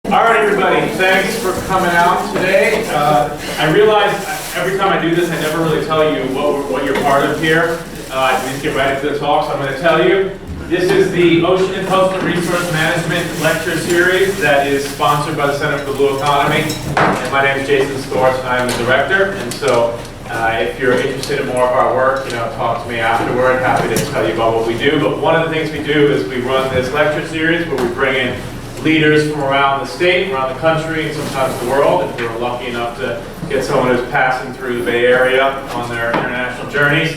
All right, everybody, thanks for coming out today. I realize every time I do this, I never really tell you what you're part of here. I just get right into the talk, so I'm going to tell you. This is the Ocean and Coastal Resource Management Lecture Series that is sponsored by the Center for the Blue Economy. And my name is Jason Storch, and I'm the director. And so if you're interested in more of our work, talk to me afterward. Happy to tell you about what we do. But one of the things we do is we run this lecture series where we bring in leaders from around the state, around the country, and sometimes the world, if we're lucky enough to get someone who's passing through the Bay Area on their international journeys.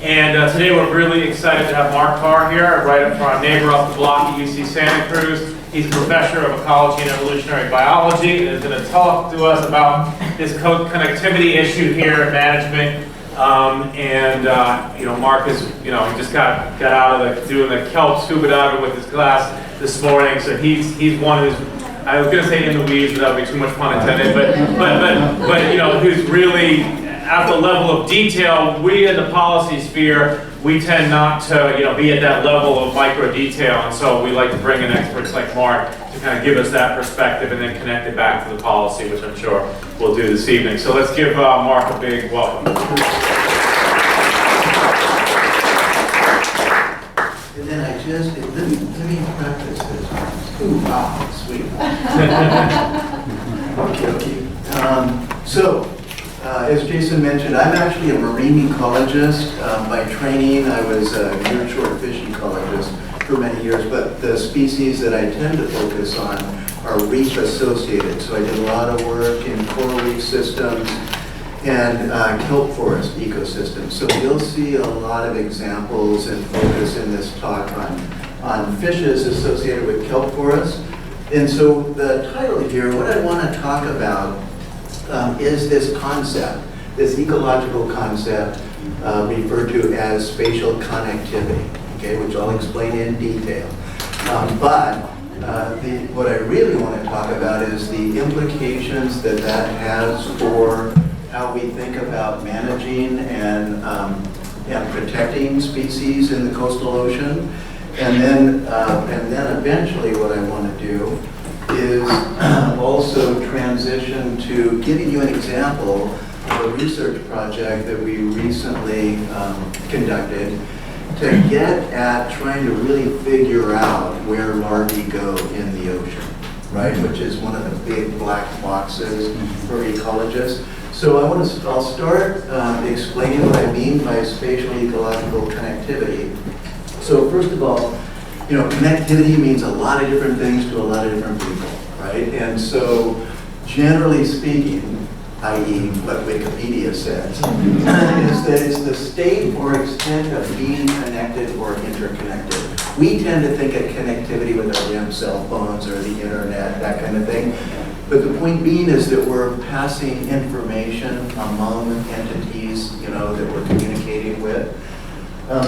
And today we're really excited to have Mark Carr here, right up front, neighbor off the block at UC Santa Cruz. He's a professor of Ecology and Evolutionary Biology, and is going to talk to us about this connectivity issue here in management. Mark is, he just got out of doing the kelp scuba diving with his class this morning, so he's one who's, I was going to say in the weeds, but that would be too much pun intended, but who's really at the level of detail. We in the policy sphere, we tend not to be at that level of micro detail, and so we like to bring in experts like Mark to kind of give us that perspective and then connect it back to the policy, which I'm sure we'll do this evening. So let's give Mark a big welcome. And then let me practice this. Ooh, wow, sweet. Okay. As Jason mentioned, I'm actually a marine ecologist. By training, I was a nearshore fish ecologist for many years, but the species that I tend to focus on are reef associated. So I did a lot of work in coral reef systems and kelp forest ecosystems. So you'll see a lot of examples and focus in this talk on fishes associated with kelp forests. And so the title here, what I want to talk about is this concept, this ecological concept referred to as spatial connectivity, okay, which I'll explain in detail. What I really want to talk about is the implications that has for how we think about managing and protecting species in the coastal ocean, and then eventually what I want to do is also transition to giving you an example of a research project that we recently conducted to get at trying to really figure out where larvae go in the ocean, right? Which is one of the big black boxes for ecologists. So I'll start explaining what I mean by spatial ecological connectivity. So first of all, connectivity means a lot of different things to a lot of different people, right? And so generally speaking, i.e. what Wikipedia says, is that it's the state or extent of being connected or interconnected. We tend to think of connectivity with our damn cell phones or the internet, that kind of thing. But the point being is that we're passing information among entities, that we're communicating with.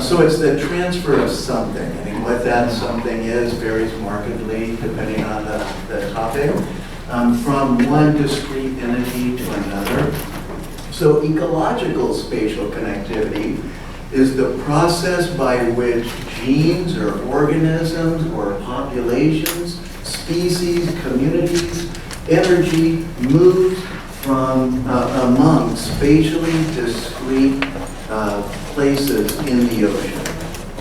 So it's the transfer of something. And what that something is varies markedly depending on the topic, from one discrete entity to another. So ecological spatial connectivity is the process by which genes or organisms or populations, species, communities, energy moves from among spatially discrete places in the ocean,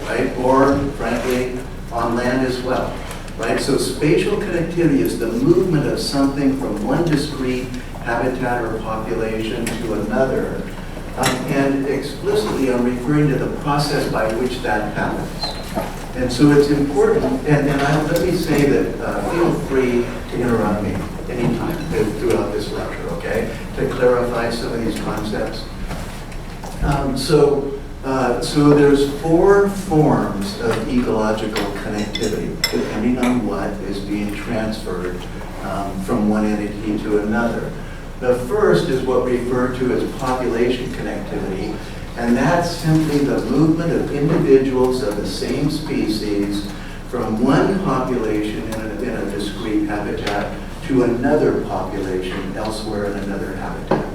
right? Or, frankly, on land as well, right? So spatial connectivity is the movement of something from one discrete habitat or population to another. And explicitly, I'm referring to the process by which that happens. And so it's important, and let me say that feel free to interrupt me anytime throughout this lecture, okay? To clarify some of these concepts. So there's 4 forms of ecological connectivity, depending on what is being transferred from one entity to another. The first is what we refer to as population connectivity, and that's simply the movement of individuals of the same species from one population in a discrete habitat to another population elsewhere in another habitat,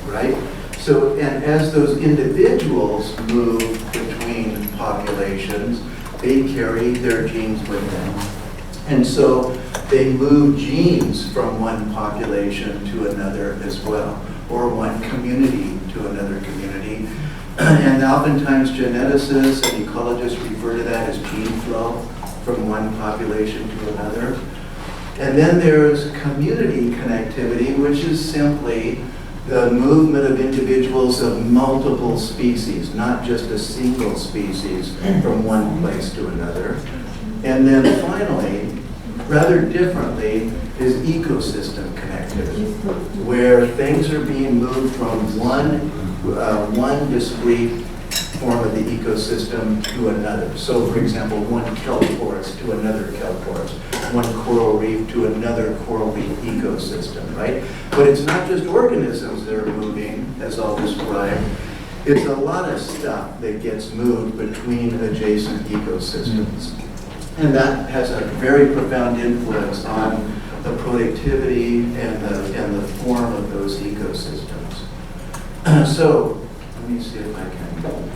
right? So, and as those individuals move between populations, they carry their genes with them. And so they move genes from one population to another as well, or one community to another community. And oftentimes geneticists and ecologists refer to that as gene flow from one population to another. And then there's community connectivity, which is simply the movement of individuals of multiple species, not just a single species from one place to another. And then finally, rather differently, is ecosystem connectivity, where things are being moved from one discrete form of the ecosystem to another. So for example, one kelp forest to another kelp forest, one coral reef to another coral reef ecosystem, right? But it's not just organisms that are moving, as I'll describe. It's a lot of stuff that gets moved between adjacent ecosystems. And that has a very profound influence on the productivity and the form of those ecosystems. So, let me see if I can.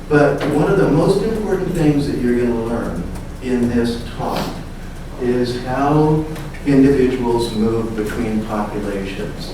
But one of the most important things that you're going to learn in this talk is how individuals move between populations.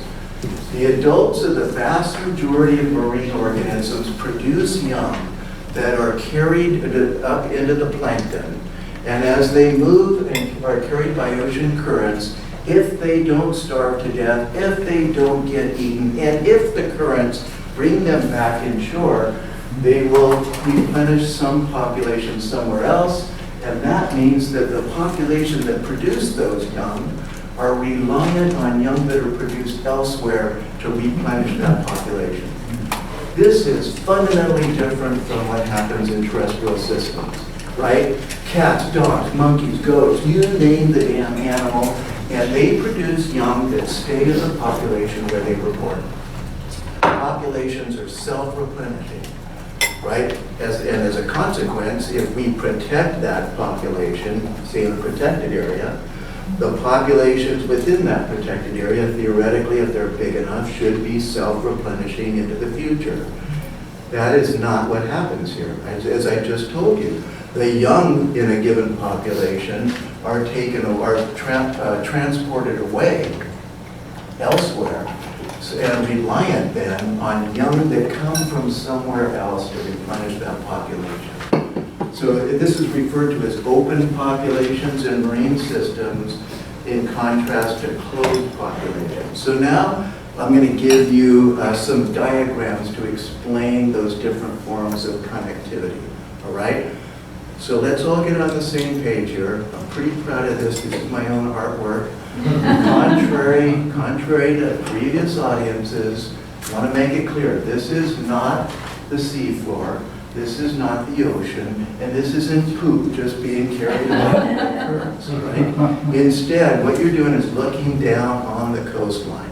The adults of the vast majority of marine organisms produce young that are carried up into the plankton. And as they move and are carried by ocean currents, if they don't starve to death, if they don't get eaten, and if the currents bring them back inshore, they will replenish some population somewhere else, and that means that the population that produced those young are reliant on young that are produced elsewhere to replenish that population. This is fundamentally different from what happens in terrestrial systems, right? Cats, dogs, monkeys, goats, you name the damn animal, and they produce young that stay in the population where they were born. Populations are self-replenishing, right? And as a consequence, if we protect that population, say in a protected area, the populations within that protected area, theoretically, if they're big enough, should be self-replenishing into the future. That is not what happens here. As I just told you, the young in a given population are transported away elsewhere and reliant then on young that come from somewhere else to replenish that population. So this is referred to as open populations in marine systems in contrast to closed populations. So now I'm going to give you some diagrams to explain those different forms of connectivity, all right? So let's all get on the same page here. I'm pretty proud of this. This is my own artwork. Contrary to previous audiences, I want to make it clear, this is not the seafloor, this is not the ocean, and this isn't poop just being carried along by the currents, right? Instead, what you're doing is looking down on the coastline,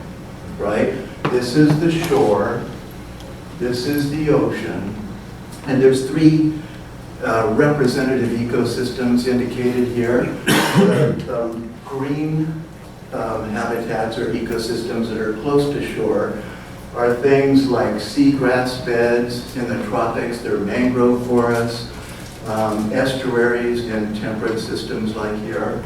right? This is the shore, this is the ocean, and there's three representative ecosystems indicated here. The green habitats or ecosystems that are close to shore are things like seagrass beds in the tropics, they're mangrove forests, estuaries in temperate systems like here.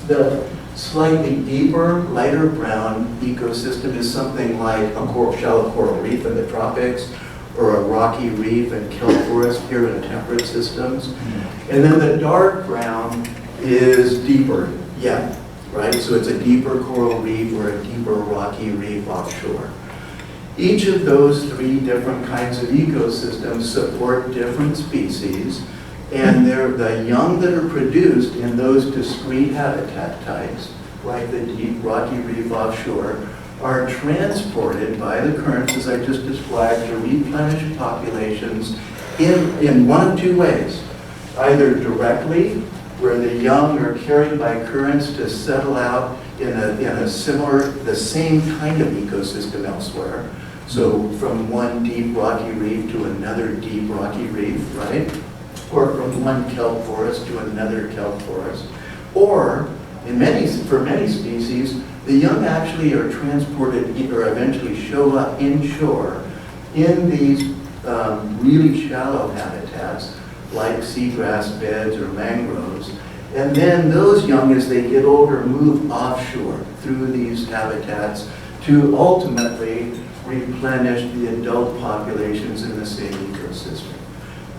The slightly deeper, lighter brown ecosystem is something like a shallow coral reef in the tropics, or a rocky reef and kelp forest here in temperate systems. And then the dark brown is deeper yet, right? So it's a deeper coral reef or a deeper rocky reef offshore. Each of those three different kinds of ecosystems support different species, and they're the young that are produced in those discrete habitat types, like the deep rocky reef offshore, are transported by the currents, as I just described, to replenish populations in one of two ways. Either directly, where the young are carried by currents to settle out in a similar, the same kind of ecosystem elsewhere. So from one deep rocky reef to another deep rocky reef, right? Or from one kelp forest to another kelp forest. Or, for many species, the young actually are transported or eventually show up inshore in these really shallow habitats like seagrass beds or mangroves. And then those young, as they get older, move offshore through these habitats to ultimately replenish the adult populations in the same ecosystem.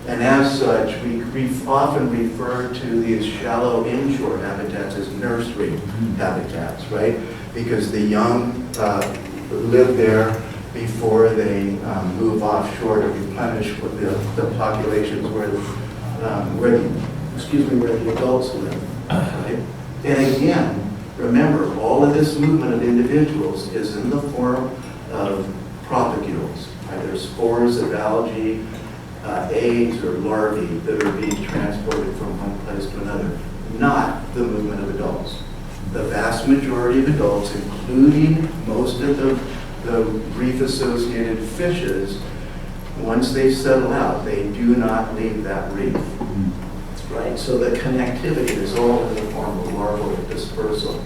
And as such, we often refer to these shallow inshore habitats as nursery habitats, right? Because the young live there before they move offshore to replenish what the populations where the adults live, right? And again, remember, all of this movement of individuals is in the form of propagules, either spores of algae, eggs or larvae that are being transported from one place to another, not the movement of adults. The vast majority of adults, including most of the reef-associated fishes, once they settle out, they do not leave that reef. Right? So the connectivity is all in the form of larval dispersal.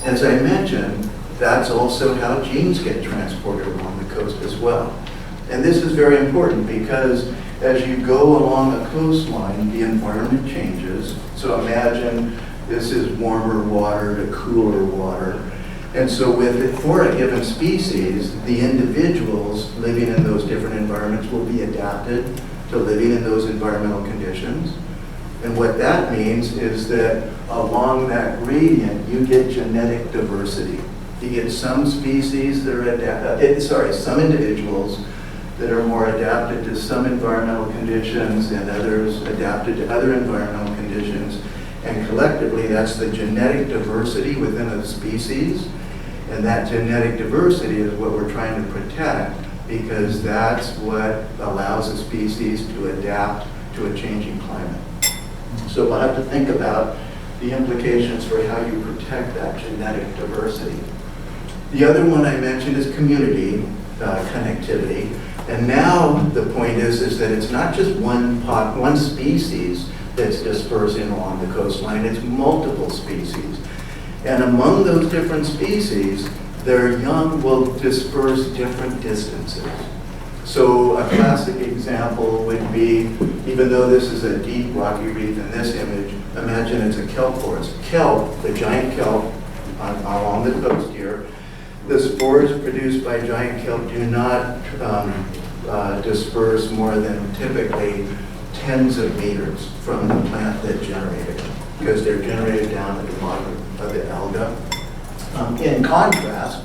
As I mentioned, that's also how genes get transported along the coast as well. And this is very important because as you go along a coastline, the environment changes. So imagine this is warmer water to cooler water. And so for a given species, the individuals living in those different environments will be adapted to living in those environmental conditions. And what that means is that along that gradient, you get genetic diversity. You get some species that are some individuals that are more adapted to some environmental conditions and others adapted to other environmental conditions. And collectively, that's the genetic diversity within a species. And that genetic diversity is what we're trying to protect because that's what allows a species to adapt to a changing climate. So we'll have to think about the implications for how you protect that genetic diversity. The other one I mentioned is community connectivity. And now the point is that it's not just one species that's dispersing along the coastline, it's multiple species. And among those different species, their young will disperse different distances. So a classic example would be, even though this is a deep rocky reef in this image, imagine it's a kelp forest. Kelp, the giant kelp along the coast here, the spores produced by giant kelp do not disperse more than typically tens of meters from the plant that generated them, because they're generated down at the bottom of the alga. In contrast,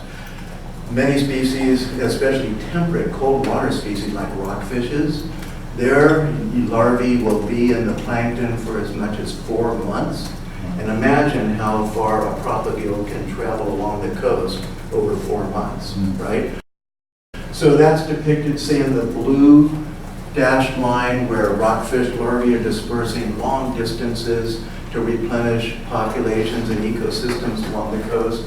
many species, especially temperate cold water species like rockfishes, their larvae will be in the plankton for as much as 4 months. And imagine how far a propagule can travel along the coast over 4 months, right? So that's depicted, say, in the blue dashed line where rockfish larvae are dispersing long distances to replenish populations and ecosystems along the coast.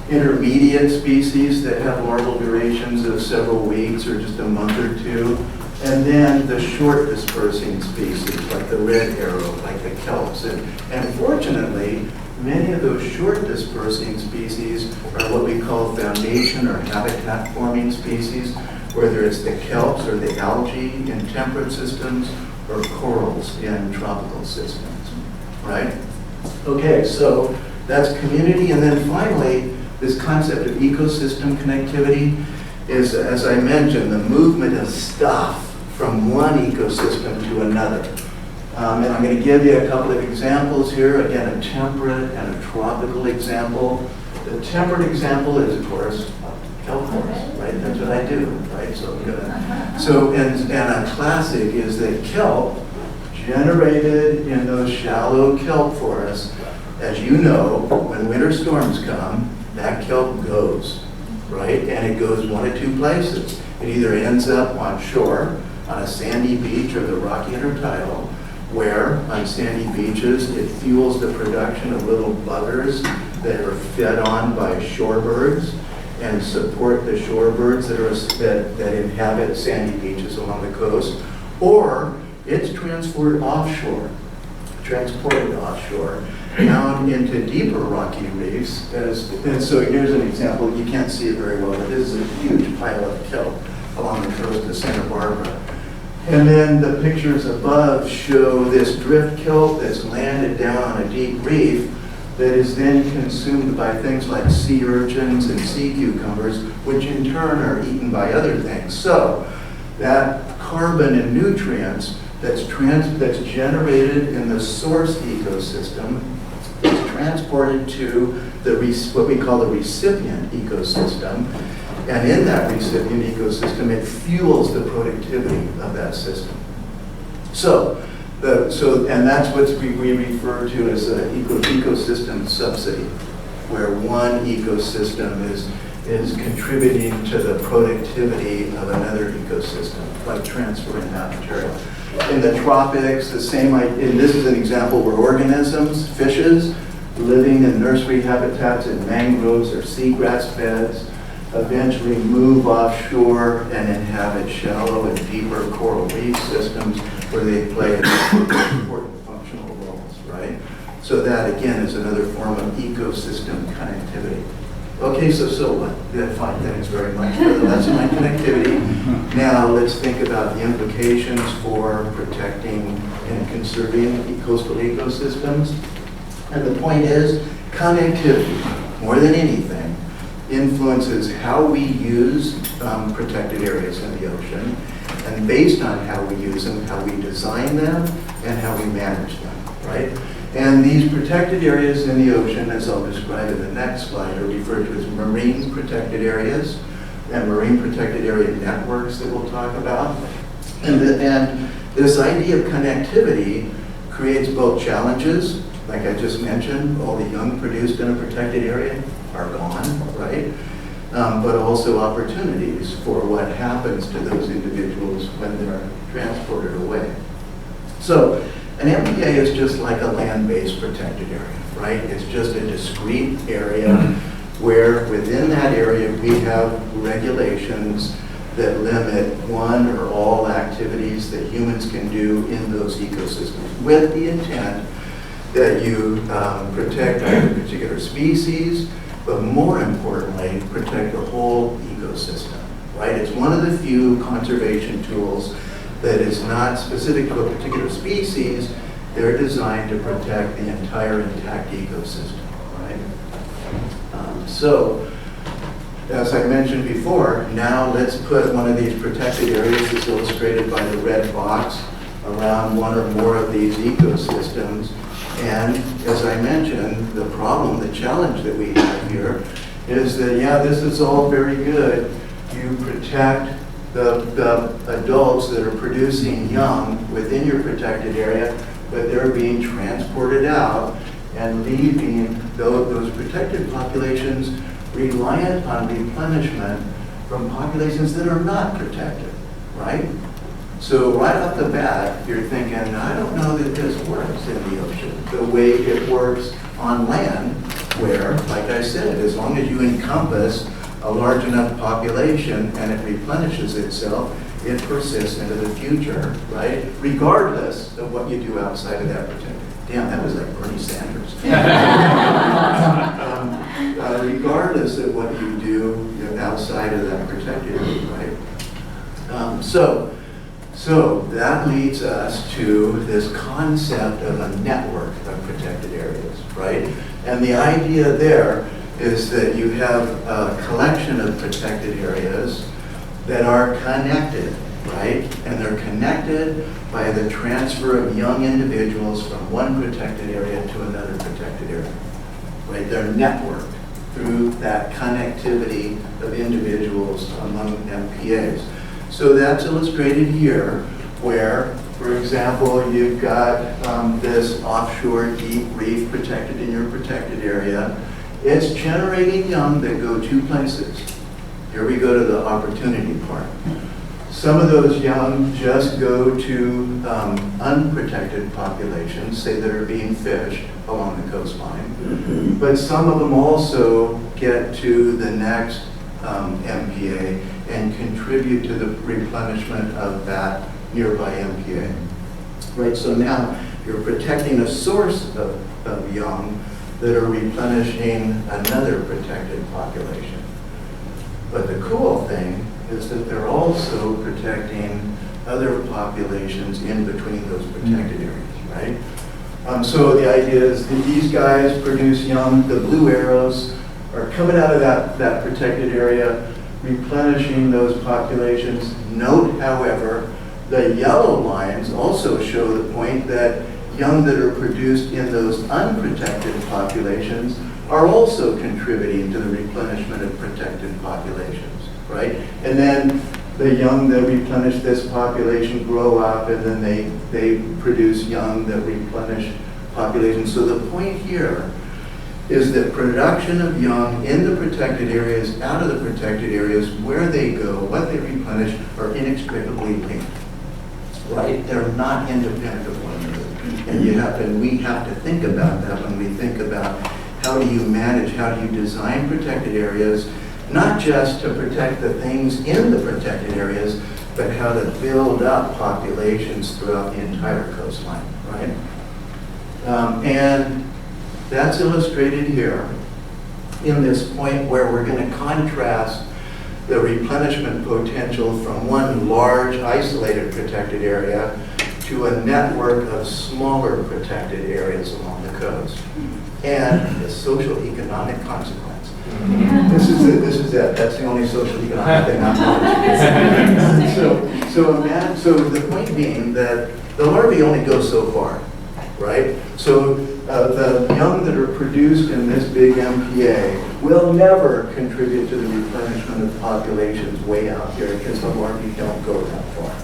Intermediate species that have larval durations of several weeks or just a month or two. And then the short dispersing species like the red arrow, like the kelps. And fortunately, many of those short dispersing species are what we call foundation or habitat forming species, whether it's the kelps or the algae in temperate systems or corals in tropical systems, right? Okay, so that's community. And then finally, this concept of ecosystem connectivity is, as I mentioned, the movement of stuff from one ecosystem to another. And I'm going to give you a couple of examples here. Again, a temperate and a tropical example. The temperate example is, of course, kelp forest, right? That's what I do, right? So I'm gonna. And a classic is that kelp generated in those shallow kelp forests. As you know, when winter storms come, that kelp goes, right? And it goes one of two places. It either ends up on shore, on a sandy beach or the rocky intertidal, where on sandy beaches it fuels the production of little buggers that are fed on by shorebirds and support the shorebirds that inhabit sandy beaches along the coast, or it's transported offshore down into deeper rocky reefs. And so here's an example. You can't see it very well, but this is a huge pile of kelp along the coast of Santa Barbara. And then the pictures above show this drift kilt that's landed down on a deep reef that is then consumed by things like sea urchins and sea cucumbers, which in turn are eaten by other things. So that carbon and nutrients that's generated in the source ecosystem is transported to what we call the recipient ecosystem. And in that recipient ecosystem, it fuels the productivity of that system. And that's what we refer to as an ecosystem subsidy, where one ecosystem is contributing to the productivity of another ecosystem, like transferring that material. In the tropics, the same, and this is an example where organisms, fishes, living in nursery habitats in mangroves or seagrass beds, eventually move offshore and inhabit shallow and deeper coral reef systems where they play important functional roles, right? So that, again, is another form of ecosystem connectivity. Okay, so what? Yeah, fine, thanks very much for the lesson on connectivity. Now let's think about the implications for protecting and conserving coastal ecosystems. And the point is, connectivity, more than anything, influences how we use protected areas in the ocean, and based on how we use them, how we design them, and how we manage them, right? And these protected areas in the ocean, as I'll describe in the next slide, are referred to as marine protected areas and marine protected area networks that we'll talk about. And this idea of connectivity creates both challenges, like I just mentioned, all the young produced in a protected area are gone, right? But also opportunities for what happens to those individuals when they're transported away. So an MPA is just like a land-based protected area, right? It's just a discrete area where within that area we have regulations that limit one or all activities that humans can do in those ecosystems with the intent that you protect a particular species, but more importantly, protect the whole ecosystem, right? It's one of the few conservation tools that is not specific to a particular species. They're designed to protect the entire intact ecosystem, right? So, as I mentioned before, now let's put one of these protected areas as illustrated by the red box around one or more of these ecosystems. And as I mentioned, the problem, the challenge that we have here is that, yeah, this is all very good. You protect the adults that are producing young within your protected area, but they're being transported out and leaving those protected populations reliant on replenishment from populations that are not protected, right? So right off the bat, you're thinking, I don't know that this works in the ocean the way it works on land, where, like I said, as long as you encompass a large enough population and it replenishes itself, it persists into the future, right? Regardless of what you do outside of that protected. Damn, that was like Bernie Sanders. Regardless of what you do outside of that protected area, right? So that leads us to this concept of a network of protected areas, right? And the idea there is that you have a collection of protected areas that are connected, right? And they're connected by the transfer of young individuals from one protected area to another protected area, right? They're networked through that connectivity of individuals among MPAs. So that's illustrated here where, for example, you've got this offshore deep reef protected in your protected area. It's generating young that go two places. Here we go to the opportunity part. Some of those young just go to unprotected populations, say that are being fished along the coastline. But some of them also get to the next MPA and contribute to the replenishment of that nearby MPA. Right, so now you're protecting a source of young that are replenishing another protected population. But the cool thing is that they're also protecting other populations in between those protected areas, right? So the idea is that these guys produce young. The blue arrows are coming out of that protected area, replenishing those populations. Note, however, the yellow lines also show the point that young that are produced in those unprotected populations are also contributing to the replenishment of protected populations, right? And then the young that replenish this population grow up, and then they produce young that replenish populations. So the point here is that production of young in the protected areas, out of the protected areas, where they go, what they replenish, are inextricably linked, right? They're not independent of one another. And we have to think about that when we think about how do you manage, how do you design protected areas, not just to protect the things in the protected areas, but how to build up populations throughout the entire coastline, right? And that's illustrated here in this point where we're going to contrast the replenishment potential from one large isolated protected area to a network of smaller protected areas along the coast, and the social economic consequence. This is it. That's the only social economic thing I'm going so the point being that the larvae only go so far, right? So the young that are produced in this big MPA will never contribute to the replenishment of populations way out here because the larvae don't go that far.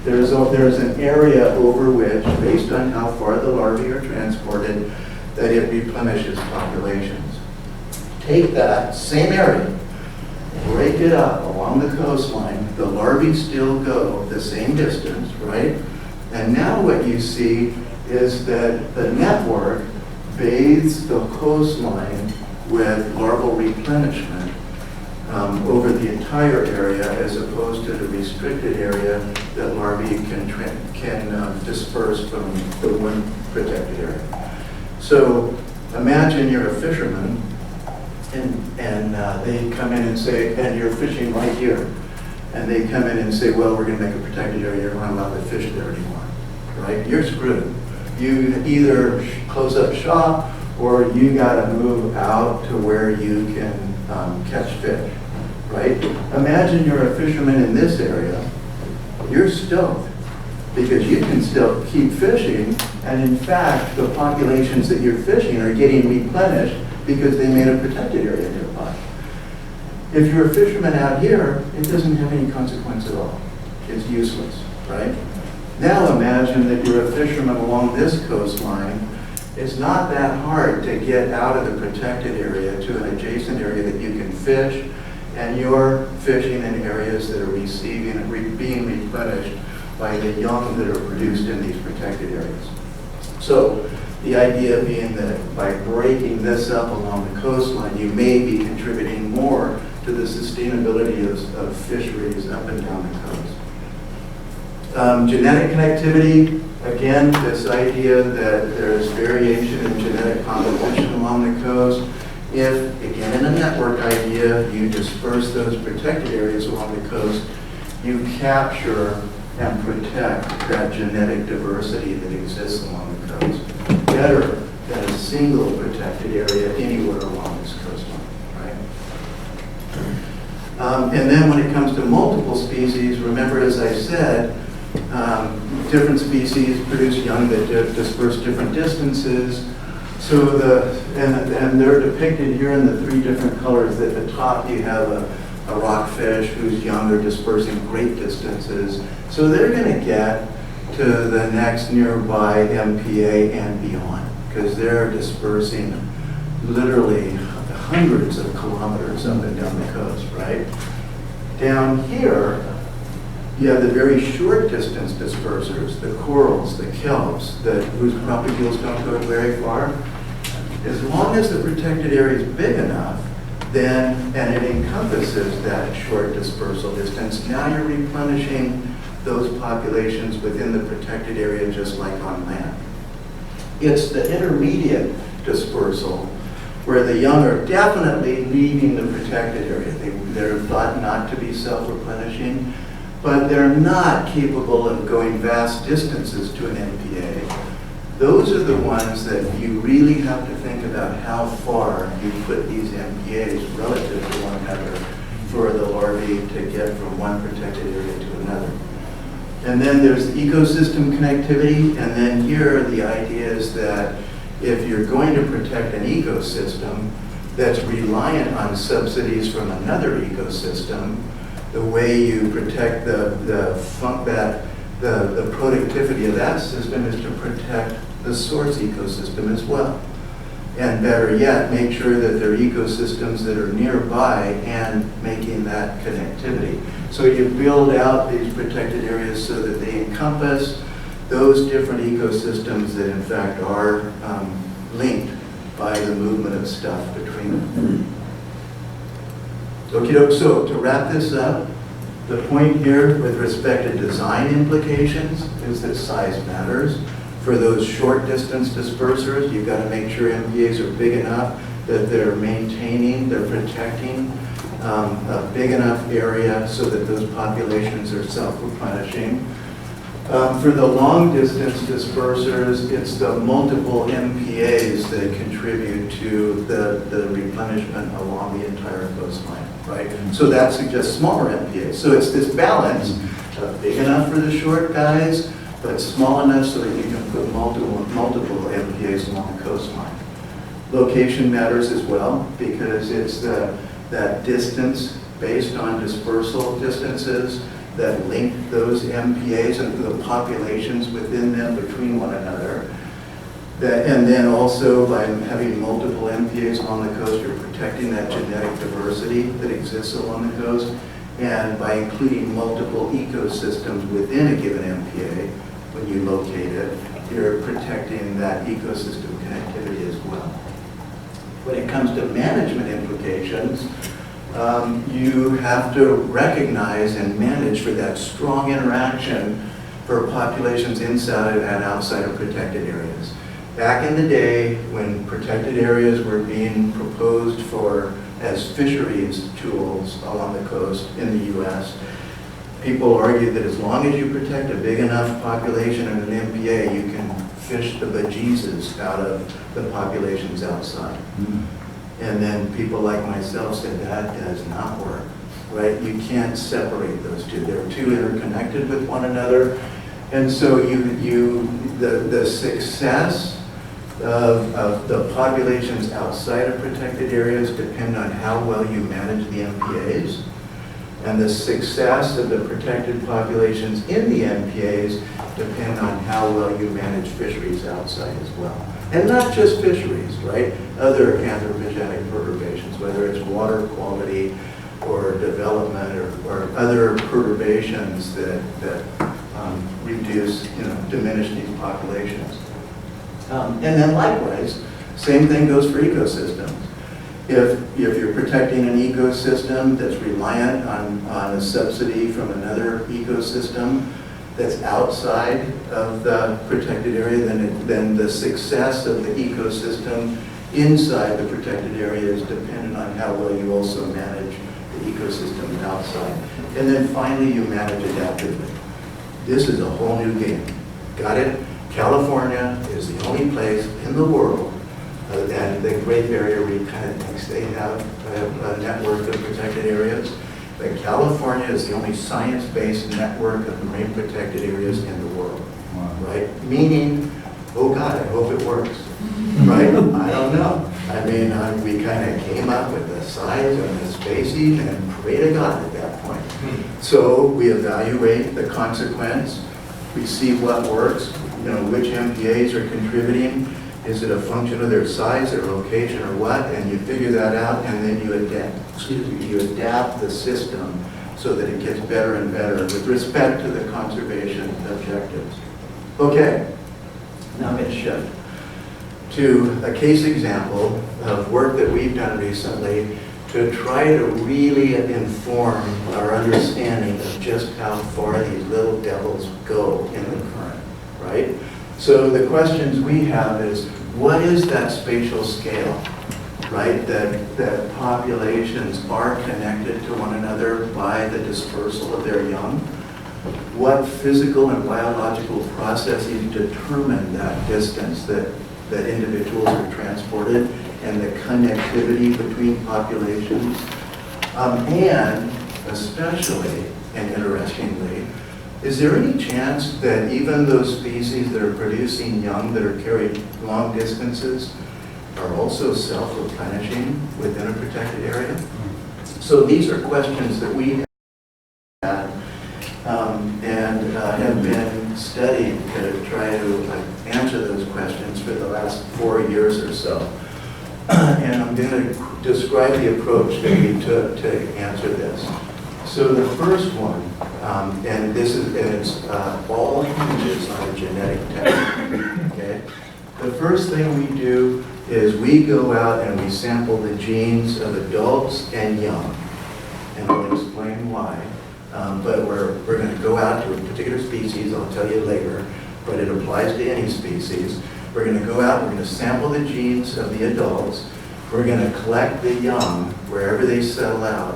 There's an area over which, based on how far the larvae are transported, that it replenishes populations. Take that same area, break it up along the coastline, the larvae still go the same distance, right? And now what you see is that the network bathes the coastline with larval replenishment over the entire area, as opposed to the restricted area that larvae can disperse from the one protected area. So imagine you're a fisherman, and they come in and say, and you're fishing right here, and they come in and say, well, we're going to make a protected area, you're not allowed to fish there anymore, right? You're screwed. You either close up shop, or you got to move out to where you can catch fish, right? Imagine you're a fisherman in this area. You're stoked because you can still keep fishing, and in fact, the populations that you're fishing are getting replenished because they made a protected area nearby. If you're a fisherman out here, it doesn't have any consequence at all. It's useless, right? Now imagine that you're a fisherman along this coastline. It's not that hard to get out of the protected area to an adjacent area that you can fish, and you're fishing in areas that are receiving and being replenished by the young that are produced in these protected areas. So the idea being that by breaking this up along the coastline, you may be contributing more to the sustainability of fisheries up and down the coast. Genetic connectivity, again, this idea that there's variation in genetic composition along the coast. If, again, in a network idea, you disperse those protected areas along the coast, you capture and protect that genetic diversity that exists along the coast better than a single protected area anywhere along this coastline, right? And then when it comes to multiple species, remember, as I said, different species produce young that disperse different distances. So and they're depicted here in the three different colors. At the top you have a rockfish whose young are dispersing great distances. So they're going to get to the next nearby MPA and beyond, because they're dispersing literally hundreds of kilometers up and down the coast, right? Down here, you have the very short distance dispersers, the corals, the kelps, whose propagules don't go very far. As long as the protected area is big enough, then, and it encompasses that short dispersal distance, now you're replenishing those populations within the protected area just like on land. It's the intermediate dispersal where the young are definitely leaving the protected area. They're thought not to be self-replenishing, but they're not capable of going vast distances to an MPA. Those are the ones that you really have to think about how far you put these MPAs relative to one another for the larvae to get from one protected area to another. And then there's ecosystem connectivity, and then here the idea is that if you're going to protect an ecosystem that's reliant on subsidies from another ecosystem, the way you protect the productivity of that system is to protect the source ecosystem as well. And better yet, make sure that there are ecosystems that are nearby and making that connectivity. So you build out these protected areas so that they encompass those different ecosystems that in fact are linked by the movement of stuff between them. Okay, so to wrap this up, the point here with respect to design implications is that size matters. For those short distance dispersers, you've got to make sure MPAs are big enough that they're protecting a big enough area so that those populations are self-replenishing. For the long distance dispersers, it's the multiple MPAs that contribute to the replenishment along the entire coastline, right? So that suggests smaller MPAs. So it's this balance of big enough for the short guys, but small enough so that you can put multiple MPAs along the coastline. Location matters as well because it's that distance based on dispersal distances that link those MPAs and the populations within them between one another. And then also by having multiple MPAs along the coast, you're protecting that genetic diversity that exists along the coast. And by including multiple ecosystems within a given MPA, when you locate it, you're protecting that ecosystem connectivity as well. When it comes to management implications, you have to recognize and manage for that strong interaction for populations inside and outside of protected areas. Back in the day, when protected areas were being proposed as fisheries tools along the coast in the U.S., people argued that as long as you protect a big enough population in an MPA, you can fish the bejesus out of the populations outside. And then people like myself said that does not work, right? You can't separate those two. They're too interconnected with one another. And so the success of the populations outside of protected areas depend on how well you manage the MPAs. And the success of the protected populations in the MPAs depend on how well you manage fisheries outside as well. And not just fisheries, right? Other anthropogenic perturbations, whether it's water quality or development or other perturbations that diminish these populations. And then likewise, same thing goes for ecosystems. If you're protecting an ecosystem that's reliant on a subsidy from another ecosystem that's outside of the protected area, then the success of the ecosystem inside the protected area is dependent on how well you also manage the ecosystem outside. And then finally, you manage adaptively. This is a whole new game. Got it? California is the only place in the world, and the Great Barrier Reef kind of thinks they have a network of protected areas, but California is the only science-based network of marine protected areas in the world, right? Meaning, oh God, I hope it works, right? I don't know. I mean, we kind of came up with the size and the spacing and pray to God at that point. So we evaluate the consequence, we see what works, which MPAs are contributing. Is it a function of their size, their location, or what? And you figure that out, and then you adapt the system so that it gets better and better with respect to the conservation objectives. Okay, now I'm going to shift to a case example of work that we've done recently to try to really inform our understanding of just how far these little devils go in the current, right? So the questions we have is, what is that spatial scale, right? That populations are connected to one another by the dispersal of their young. what physical and biological processes determine that distance that individuals are transported and the connectivity between populations. And especially, and interestingly, is there any chance that even those species that are producing young that are carried long distances are also self-replenishing within a protected area? So these are questions that we had and have been studying to try to answer those questions for the last 4 years or so. And I'm going to describe the approach that we took to answer this. So the first one, and it's all hinges on a genetic test. Okay? The first thing we do is we go out and we sample the genes of adults and young. And I'll explain why. But we're going to go out to a particular species, I'll tell you later, but it applies to any species. We're going to go out, we're going to sample the genes of the adults, we're going to collect the young wherever they settle out,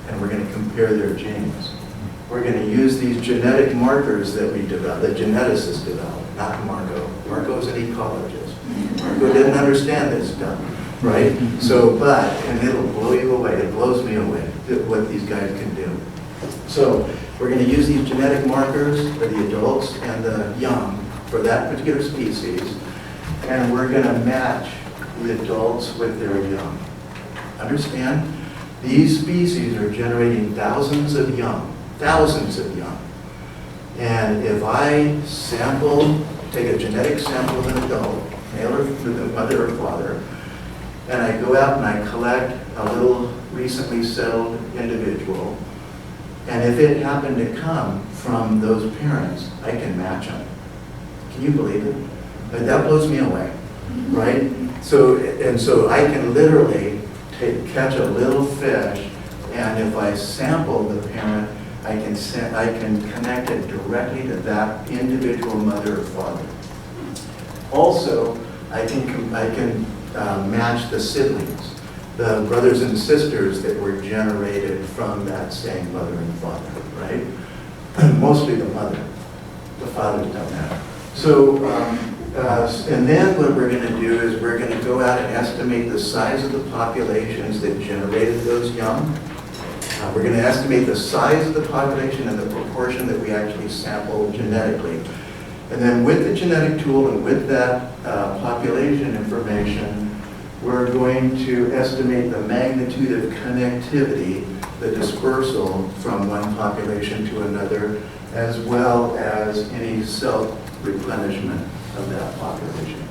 and we're going to compare their genes. We're going to use these genetic markers that we developed, that geneticists developed, not Marco. Marco's an ecologist. Marco didn't understand this stuff, right? So, and it'll blow you away, it blows me away, what these guys can do. So, we're going to use these genetic markers for the adults and the young for that particular species, and we're going to match the adults with their young. Understand? These species are generating thousands of young. And if I take a genetic sample of an adult, male or the mother or father, and I go out and I collect a little recently settled individual, and if it happened to come from those parents, I can match them. Can you believe it? But that blows me away, right? So I can literally catch a little fish, and if I sample the parent, I can connect it directly to that individual mother or father. Also, I can match the siblings, the brothers and sisters that were generated from that same mother and father, right? Mostly the mother. The fathers don't matter. So, and then what we're going to do is we're going to go out and estimate the size of the populations that generated those young. We're going to estimate the size of the population and the proportion that we actually sampled genetically. And then with the genetic tool and with that population information, we're going to estimate the magnitude of connectivity, the dispersal from one population to another, as well as any self-replenishment of that population.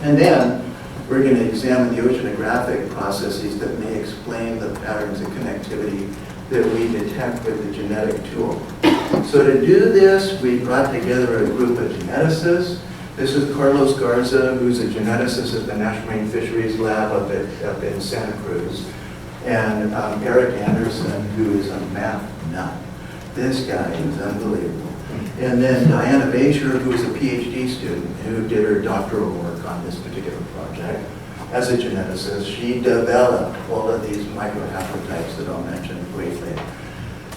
And then we're going to examine the oceanographic processes that may explain the patterns of connectivity that we detect with the genetic tool. So to do this, we brought together a group of geneticists. This is Carlos Garza, who's a geneticist at the National Marine Fisheries Lab up in Santa Cruz, and Eric Anderson, who is a math nut. This guy is unbelievable. And then Diana Basher, who is a PhD student who did her doctoral work on this particular project. As a geneticist, she developed all of these microhaplotypes that I'll mention briefly.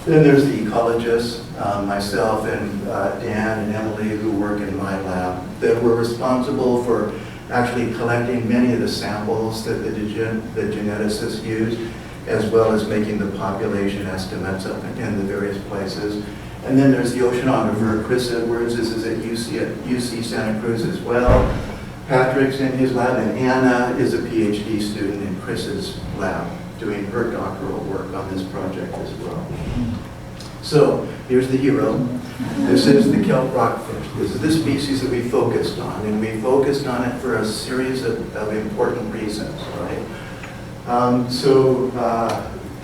Then there's the ecologists, myself and Dan and Emily, who work in my lab, that were responsible for actually collecting many of the samples that the geneticists used, as well as making the population estimates up in the various places. And then there's the oceanographer, Chris Edwards. This is at UC Santa Cruz as well. Patrick's in his lab, and Anna is a PhD student in Chris's lab, doing her doctoral work on this project as well. So here's the hero. This is the kelp rockfish. This is the species that we focused on, and we focused on it for a series of important reasons, right?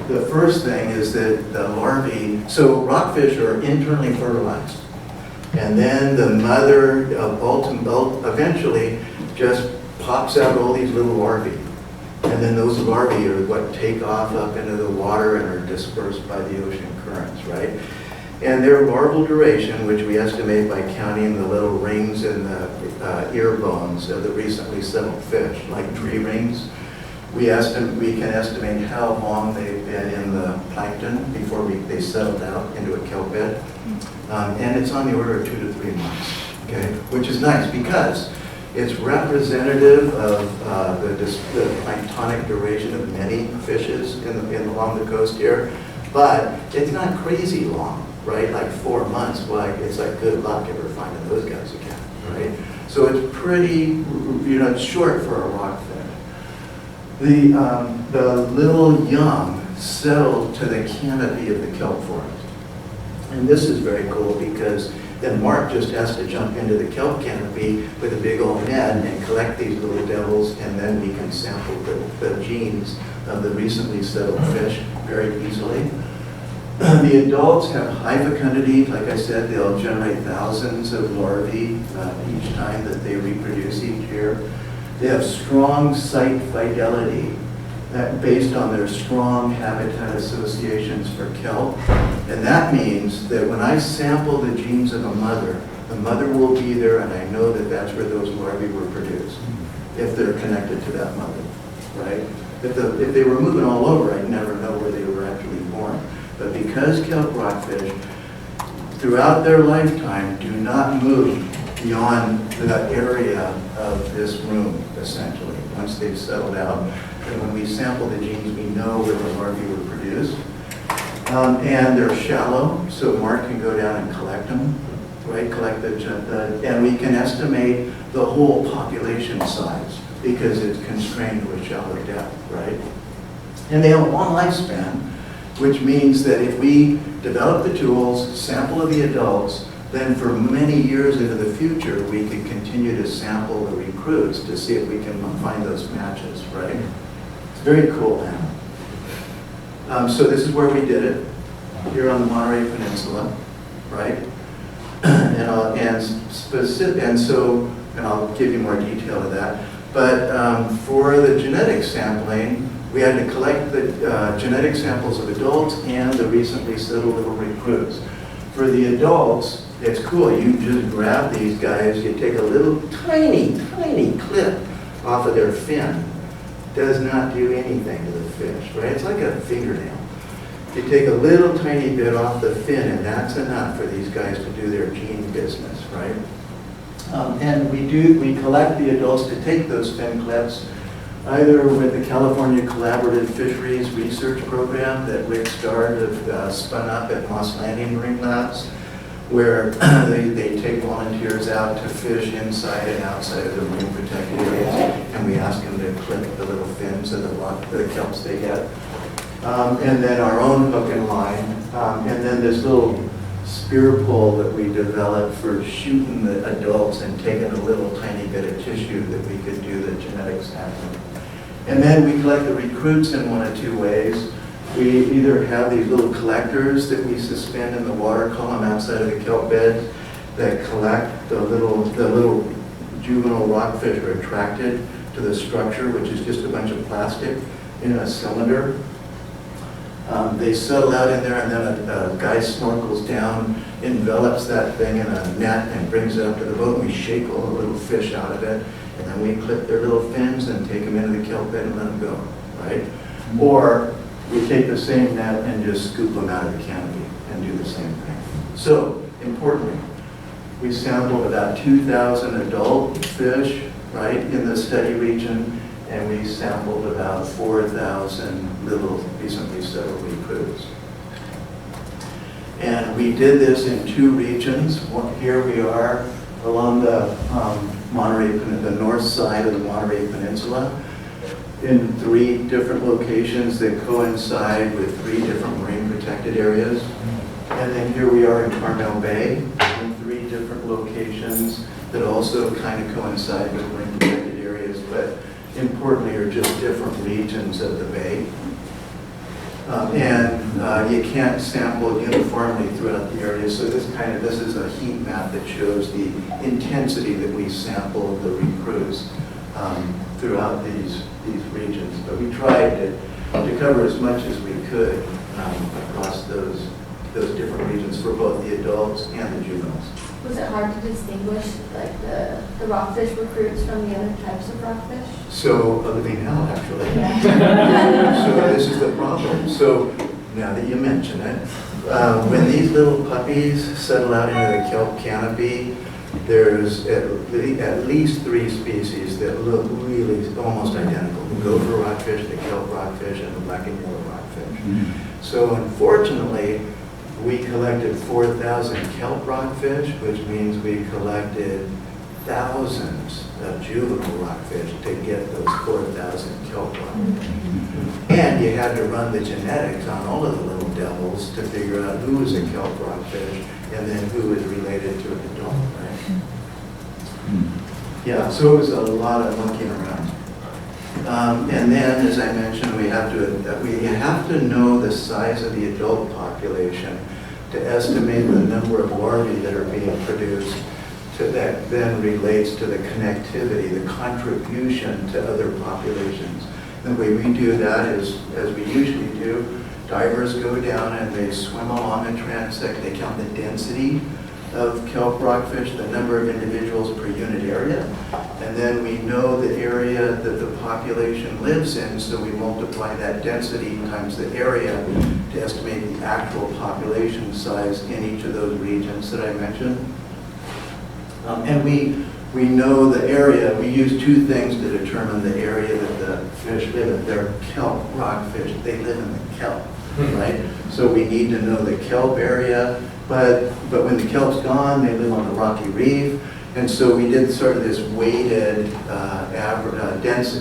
The first thing is that the larvae, so rockfish are internally fertilized, and then the mother eventually just pops out all these little larvae. And then those larvae are what take off up into the water and are dispersed by the ocean currents, right? And their larval duration, which we estimate by counting the little rings in the ear bones of the recently settled fish, like tree rings, We can estimate how long they've been in the plankton before they settled out into a kelp bed. And it's on the order of 2 to 3 months, okay? Which is nice because it's representative of the planktonic duration of many fishes along the coast here, but it's not crazy long, right? Like 4 months, well, it's like good luck ever finding those guys again, right? So it's pretty, it's short for a rockfish. The little young settle to the canopy of the kelp forest. And this is very cool because then Mark just has to jump into the kelp canopy with a big old net and collect these little devils, and then we can sample the genes of the recently settled fish very easily. The adults have high fecundity. Like I said, they'll generate thousands of larvae each time that they reproduce each year. They have strong site fidelity based on their strong habitat associations for kelp. And that means that when I sample the genes of a mother, the mother will be there, and I know that that's where those larvae were produced, if they're connected to that mother, right? If they were moving all over, I'd never know where they were actually born. But because kelp rockfish, throughout their lifetime, do not move beyond the area of this room, essentially, once they've settled out. And when we sample the genes, we know where the larvae were produced. And they're shallow, so Mark can go down and collect them, right? And we can estimate the whole population size because it's constrained to a shallow depth, right? And they have a long lifespan, which means that if we develop the tools, sample of the adults, then for many years into the future, we can continue to sample the recruits to see if we can find those matches, right? It's very cool now. So this is where we did it, here on the Monterey Peninsula, right? And I'll give you more detail of that. But for the genetic sampling, we had to collect the genetic samples of adults and the recently settled little recruits. For the adults, it's cool. You just grab these guys, you take a little tiny clip off of their fin. Does not do anything to the fish, right? It's like a fingernail. You take a little tiny bit off the fin, and that's enough for these guys to do their gene business, right? And we collect the adults to take those fin clips, either with the California Collaborative Fisheries Research Program that Rick started spun up at Moss Landing Marine Labs, where they take volunteers out to fish inside and outside of the marine protected areas, and we ask them to clip the little fins of the kelps they get. And then our own hook and line, and then this little spear pole that we developed for shooting the adults and taking a little tiny bit of tissue that we could do the genetic sampling. And then we collect the recruits in one of two ways. We either have these little collectors that we suspend in the water column outside of the kelp bed that collect the little juvenile rockfish are attracted to the structure, which is just a bunch of plastic in a cylinder. They settle out in there, and then a guy snorkels down, envelops that thing in a net, and brings it up to the boat, and we shake all the little fish out of it, and then we clip their little fins and take them into the kelp bed and let them go, right? Or we take the same net and just scoop them out of the canopy and do the same thing. So, importantly, we sampled about 2,000 adult fish, right, in the study region, and we sampled about 4,000 little recently settled recruits. And we did this in two regions. Here we are along the the north side of the Monterey Peninsula, in 3 different locations that coincide with 3 different marine protected areas. And then here we are in Carmel Bay, in 3 different locations that also kind of coincide with marine protected areas, but importantly are just different regions of the bay. You can't sample uniformly throughout the area, so this is a heat map that shows the intensity that we sample the recruits throughout these regions. But we tried to cover as much as we could across those different regions for both the adults and the juveniles. Was it hard to distinguish like the rockfish recruits from the other types of rockfish? So, a living hell, actually. Yeah. So this is the problem. So, now that you mention it, when these little puppies settle out into the kelp canopy, there's at least 3 species that look really almost identical. The gopher rockfish, the kelp rockfish, and the black and yellow rockfish. So unfortunately, we collected 4,000 kelp rockfish, which means we collected thousands of juvenile rockfish to get those 4,000 kelp rockfish. And you had to run the genetics on all of the little devils to figure out who was a kelp rockfish and then who was related to an adult, right? Yeah, so it was a lot of monkeying around. And then, as I mentioned, we have to know the size of the adult population to estimate the number of larvae that are being produced. That then relates to the connectivity, the contribution to other populations. The way we do that is, as we usually do, divers go down and they swim along a transect. They count the density of kelp rockfish, the number of individuals per unit area, and then we know the area that the population lives in, so we multiply that density times the area to estimate the actual population size in each of those regions that I mentioned. And we know the area. We use 2 things to determine the area that the fish live in. They're kelp rockfish. They live in the kelp, right? So we need to know the kelp area. But when the kelp's gone, they live on the rocky reef. And so we did sort of this weighted abundance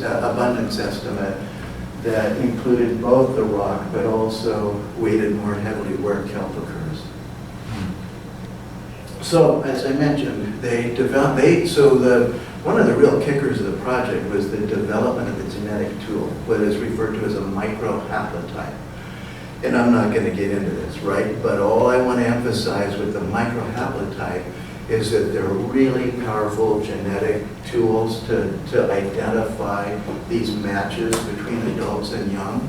estimate that included both the rock, but also weighted more heavily where kelp occurs. So, as I mentioned, one of the real kickers of the project was the development of the genetic tool, what is referred to as a microhaplotype. And I'm not going to get into this, right? But all I want to emphasize with the microhaplotype is that they're really powerful genetic tools to identify these matches between adults and young.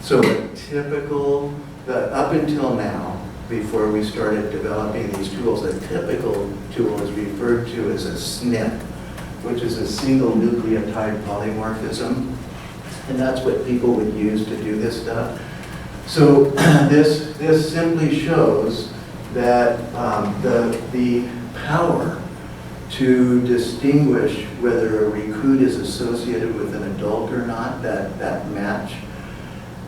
So up until now, before we started developing these tools, a typical tool is referred to as a SNP, which is a single nucleotide polymorphism. And that's what people would use to do this stuff. So this simply shows that the power to distinguish whether a recruit is associated with an adult or not, that match,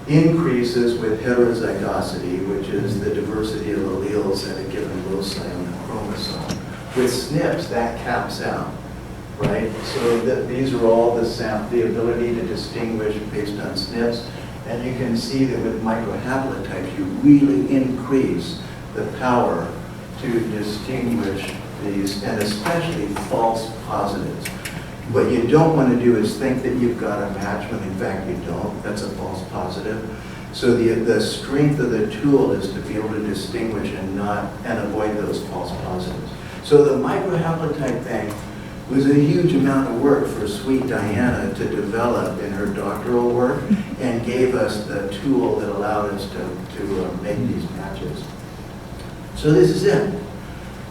increases with heterozygosity, which is the diversity of alleles at a given loci on the chromosome. With SNPs, that caps out, right? So these are all the ability to distinguish based on SNPs. And you can see that with microhaplotypes, you really increase the power to distinguish these, and especially false positives. What you don't want to do is think that you've got a match when in fact you don't. That's a false positive. So the strength of the tool is to be able to distinguish and avoid those false positives. So the microhaplotype thing was a huge amount of work for sweet Diana to develop in her doctoral work, and gave us the tool that allowed us to make these matches. So this is it.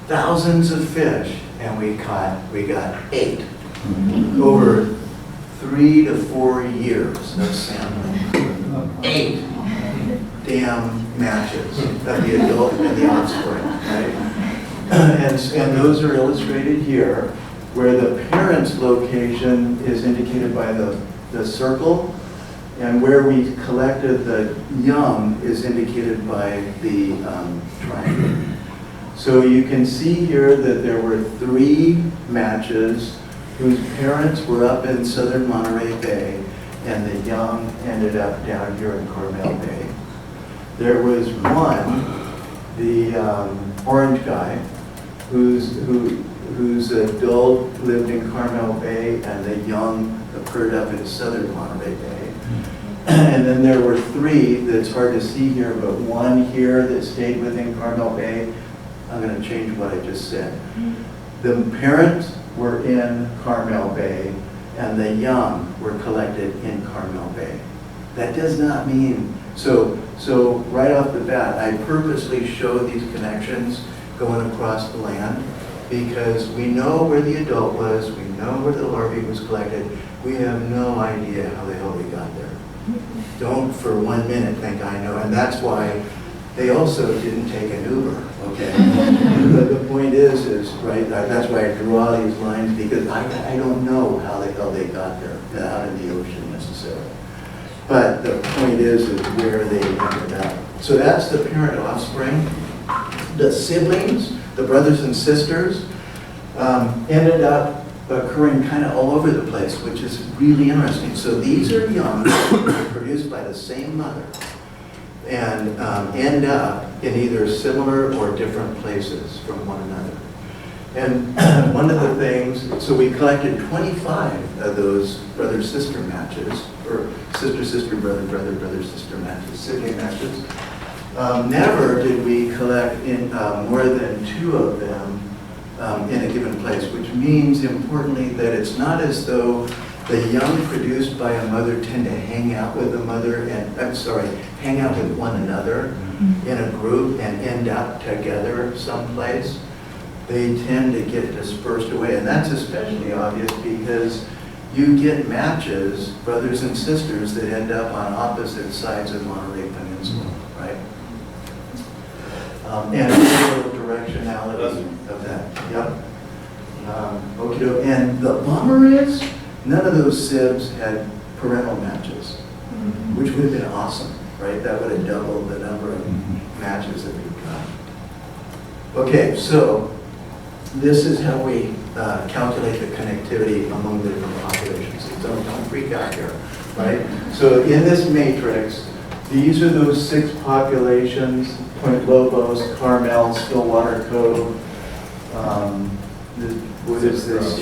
Thousands of fish, and we got 8 over 3 to 4 years of sampling. 8 damn matches of the adult and the offspring, right? And those are illustrated here, where the parent's location is indicated by the circle, and where we collected the young is indicated by the triangle. So you can see here that there were 3 matches whose parents were up in southern Monterey Bay, and the young ended up down here in Carmel Bay. There was one, the orange guy, whose adult lived in Carmel Bay, and the young occurred up in southern Monterey Bay. And then there were 3 that's hard to see here, but one here that stayed within Carmel Bay. I'm going to change what I just said. The parents were in Carmel Bay, and the young were collected in Carmel Bay. That does not mean, so right off the bat, I purposely showed these connections going across the land, because we know where the adult was, we know where the larvae was collected, we have no idea how the hell they got there. Don't for 1 minute think I know, and that's why they also didn't take an Uber, okay? But the point is, right, that's why I drew all these lines, because I don't know how the hell they got there, out in the ocean necessarily. But the point is where they ended up. So that's the parent offspring. The siblings, the brothers and sisters, ended up occurring kind of all over the place, which is really interesting. So these are young produced by the same mother and end up in either similar or different places from one another. And one of the things, so we collected 25 of those brother-sister matches, or sister-sister, brother-brother, brother-sister matches, sibling matches. Never did we collect in more than 2 of them in a given place, which means, importantly, that it's not as though the young produced by a mother tend to hang out with the mother and, hang out with one another in a group and end up together someplace. They tend to get dispersed away, and that's especially obvious because you get matches, brothers and sisters, that end up on opposite sides of Monterey Peninsula, right? And a little directionality of that. Yep. Okay. And the bummer is, none of those sibs had parental matches, which would have been awesome, right? That would have doubled the number of matches that we've got. Okay, so this is how we calculate the connectivity among the different populations. So don't freak out here, right? So in this matrix, these are those 6 populations: Point Lobos, Carmel, Stillwater Cove. What is this?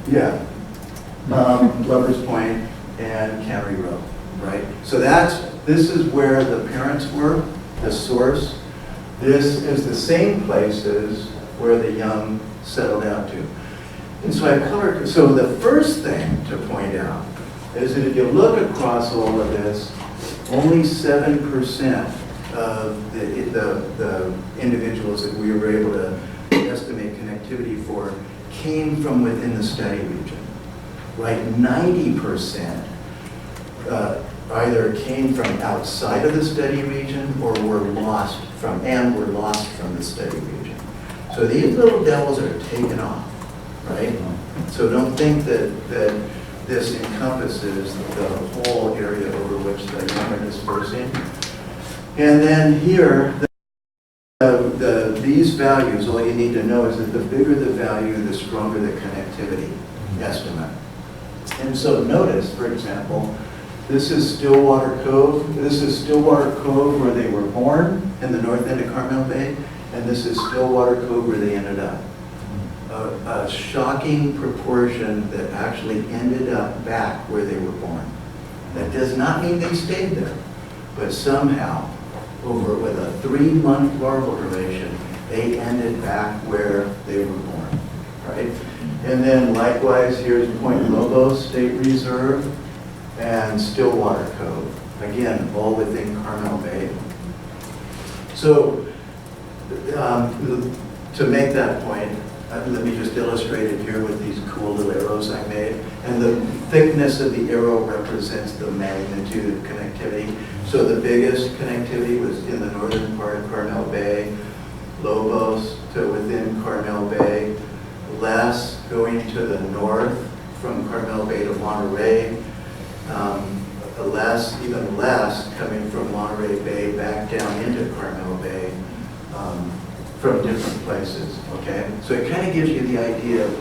Yeah. Lover's Point and Cannery Row, right? So this is where the parents were, the source. This is the same places where the young settled out to. And so I colored, so the first thing to point out is that if you look across all of this, only 7% of the individuals that we were able to estimate connectivity for came from within the study region, right? 90% either came from outside of the study region or were lost from the study region. So these little devils are taken off, right? So don't think that this encompasses the whole area over which the young are dispersing. And then here, these values, all you need to know is that the bigger the value, the stronger the connectivity estimate. And so notice, for example, this is Stillwater Cove. This is Stillwater Cove where they were born in the north end of Carmel Bay, and this is Stillwater Cove where they ended up. A shocking proportion that actually ended up back where they were born. That does not mean they stayed there, but somehow, with a 3-month larval duration, they ended back where they were born, right? And then likewise, here's Point Lobos State Reserve and Stillwater Cove. Again, all within Carmel Bay. So, to make that point, let me just illustrate it here with these cool little arrows I made. And the thickness of the arrow represents the magnitude of connectivity. So the biggest connectivity was in the northern part of Carmel Bay, Lobos to within Carmel Bay, less going to the north from Carmel Bay to Monterey, even less coming from Monterey Bay back down into Carmel Bay from different places, okay? So it kind of gives you the idea of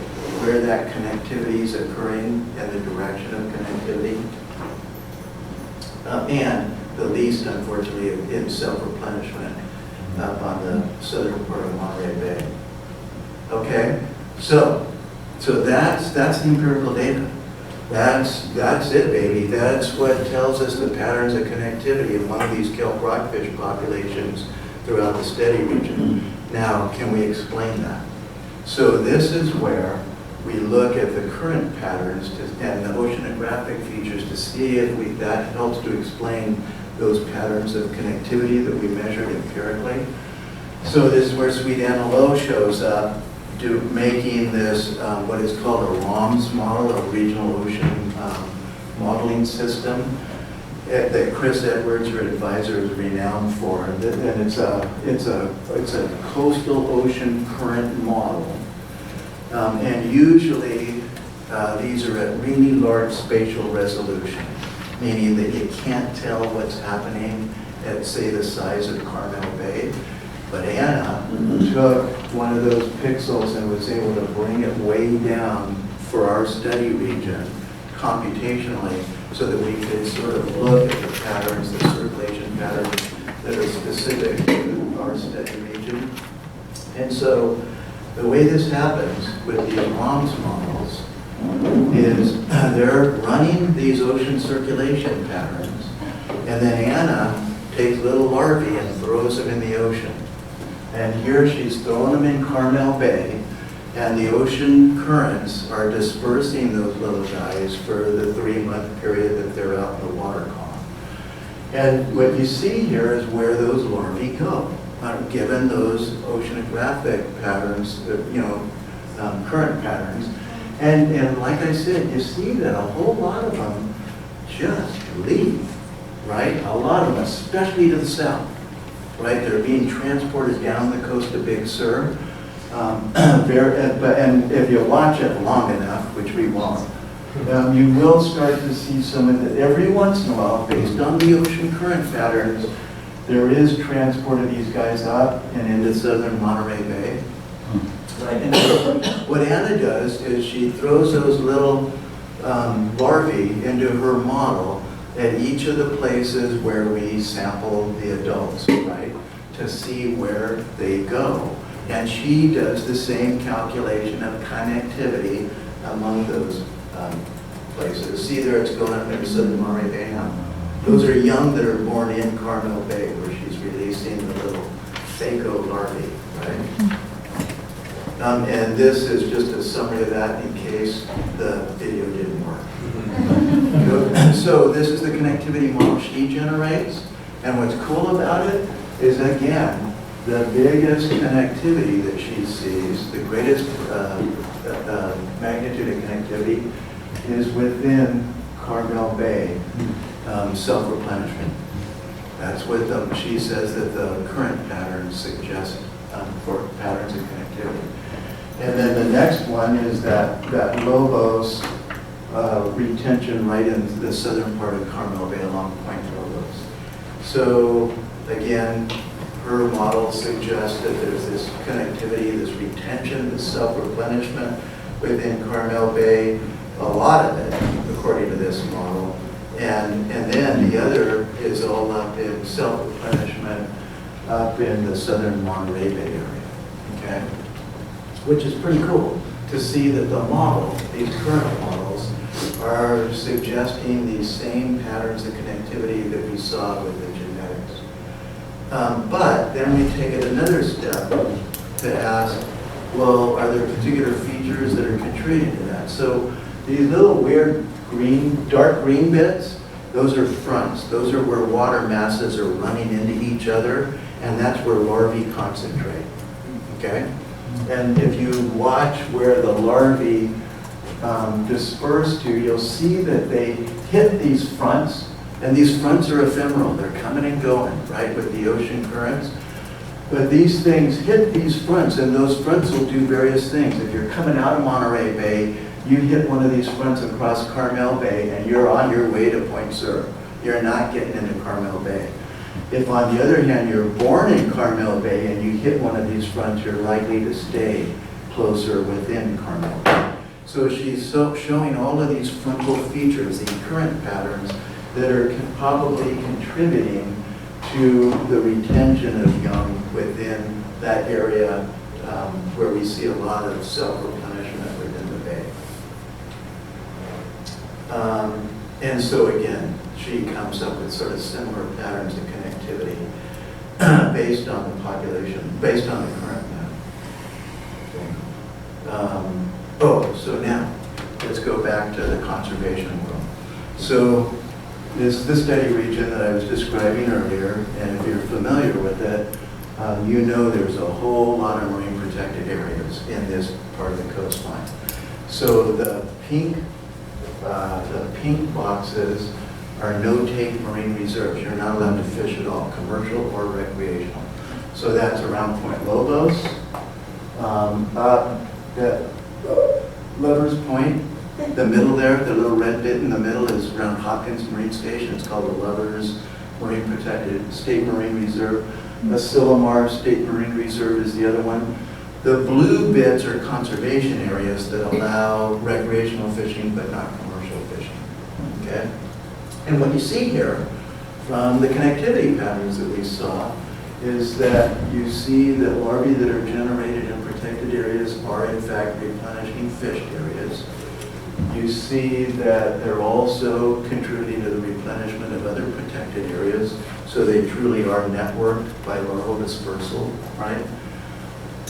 where that connectivity is occurring and the direction of connectivity. And the least, unfortunately, in self-replenishment up on the southern part of Monterey Bay. Okay, so that's the empirical data. That's it, baby. That's what tells us the patterns of connectivity among these kelp rockfish populations throughout the study region. Now, can we explain that? So this is where we look at the current patterns and the oceanographic features to see if that helps to explain those patterns of connectivity that we measured empirically. So this is where Sweet Antelope shows up making this what is called a ROMS model, a regional ocean modeling system that Chris Edwards, your advisor, is renowned for. And it's a coastal ocean current model. And usually these are at really large spatial resolution, meaning that you can't tell what's happening at, say, the size of Carmel Bay. But Anna took one of those pixels and was able to bring it way down for our study region computationally so that we could sort of look at the patterns, the circulation patterns that are specific to our study region. And so the way this happens with the ROMS models is they're running these ocean circulation patterns, and then Anna takes little larvae and throws them in the ocean. And here she's throwing them in Carmel Bay, and the ocean currents are dispersing those little guys for the 3-month period that they're out in the water column. And what you see here is where those larvae go, given those oceanographic patterns, current patterns. And like I said, you see that a whole lot of them just leave, right? A lot of them, especially to the south, right? They're being transported down the coast of Big Sur. And if you watch it long enough, which we won't, you will start to see some of it every once in a while, based on the ocean current patterns. There is transport of these guys up and into southern Monterey Bay. Right. And so what Anna does is she throws those little larvae into her model at each of the places where we sample the adults, right, to see where they go. And she does the same calculation of connectivity among those places. See there, it's going up into southern Monterey Bay now. Those are young that are born in Carmel Bay, where she's releasing the little phaco larvae, right? And this is just a summary of that in case the video didn't work. So this is the connectivity model she generates. And what's cool about it is, again, the biggest connectivity that she sees, the greatest magnitude of connectivity is within Carmel Bay, self-replenishment. That's what she says that the current patterns suggest for patterns of connectivity. And then the next one is that Lobos retention right in the southern part of Carmel Bay along Point Lobos. So again, her model suggests that there's this connectivity, this retention, this self-replenishment within Carmel Bay, a lot of it, according to this model. And then the other is all up in self-replenishment up in the southern Monterey Bay area, okay? Which is pretty cool to see that the model, these current models, are suggesting these same patterns of connectivity that we saw with the genetics. But then we take it another step to ask, well, are there particular features that are contributing to that? So these little weird green, dark green bits, those are fronts. Those are where water masses are running into each other, and that's where larvae concentrate, okay? And if you watch where the larvae disperse to, you'll see that they hit these fronts, and these fronts are ephemeral. They're coming and going, right, with the ocean currents. But these things hit these fronts, and those fronts will do various things. If you're coming out of Monterey Bay, you hit one of these fronts across Carmel Bay, and you're on your way to Point Sur. You're not getting into Carmel Bay. If, on the other hand, you're born in Carmel Bay and you hit one of these fronts, you're likely to stay closer within Carmel Bay. So she's showing all of these frontal features, these current patterns, that are probably contributing to the retention of young within that area where we see a lot of self-replenishment within the bay. And so again, she comes up with sort of similar patterns of connectivity based on the population, based on the current map. So now, let's go back to the conservation world. So this study region that I was describing earlier, and if you're familiar with it, you know there's a whole lot of marine protected protected areas in this part of the coastline. So the pink boxes are no-take marine reserves. You're not allowed to fish at all, commercial or recreational. So that's around Point Lobos, Lover's Point. The middle there, the little red bit in the middle is around Hopkins Marine Station. It's called the Lovers Marine Protected State Marine Reserve. Asilomar State Marine Reserve is the other one. The blue bits are conservation areas that allow recreational fishing but not commercial fishing. Okay? And what you see here from the connectivity patterns that we saw is that you see that larvae that are generated in protected areas are in fact replenishing fished areas. You see that they're also contributing to the replenishment of other protected areas, so they truly are networked by larval dispersal, right?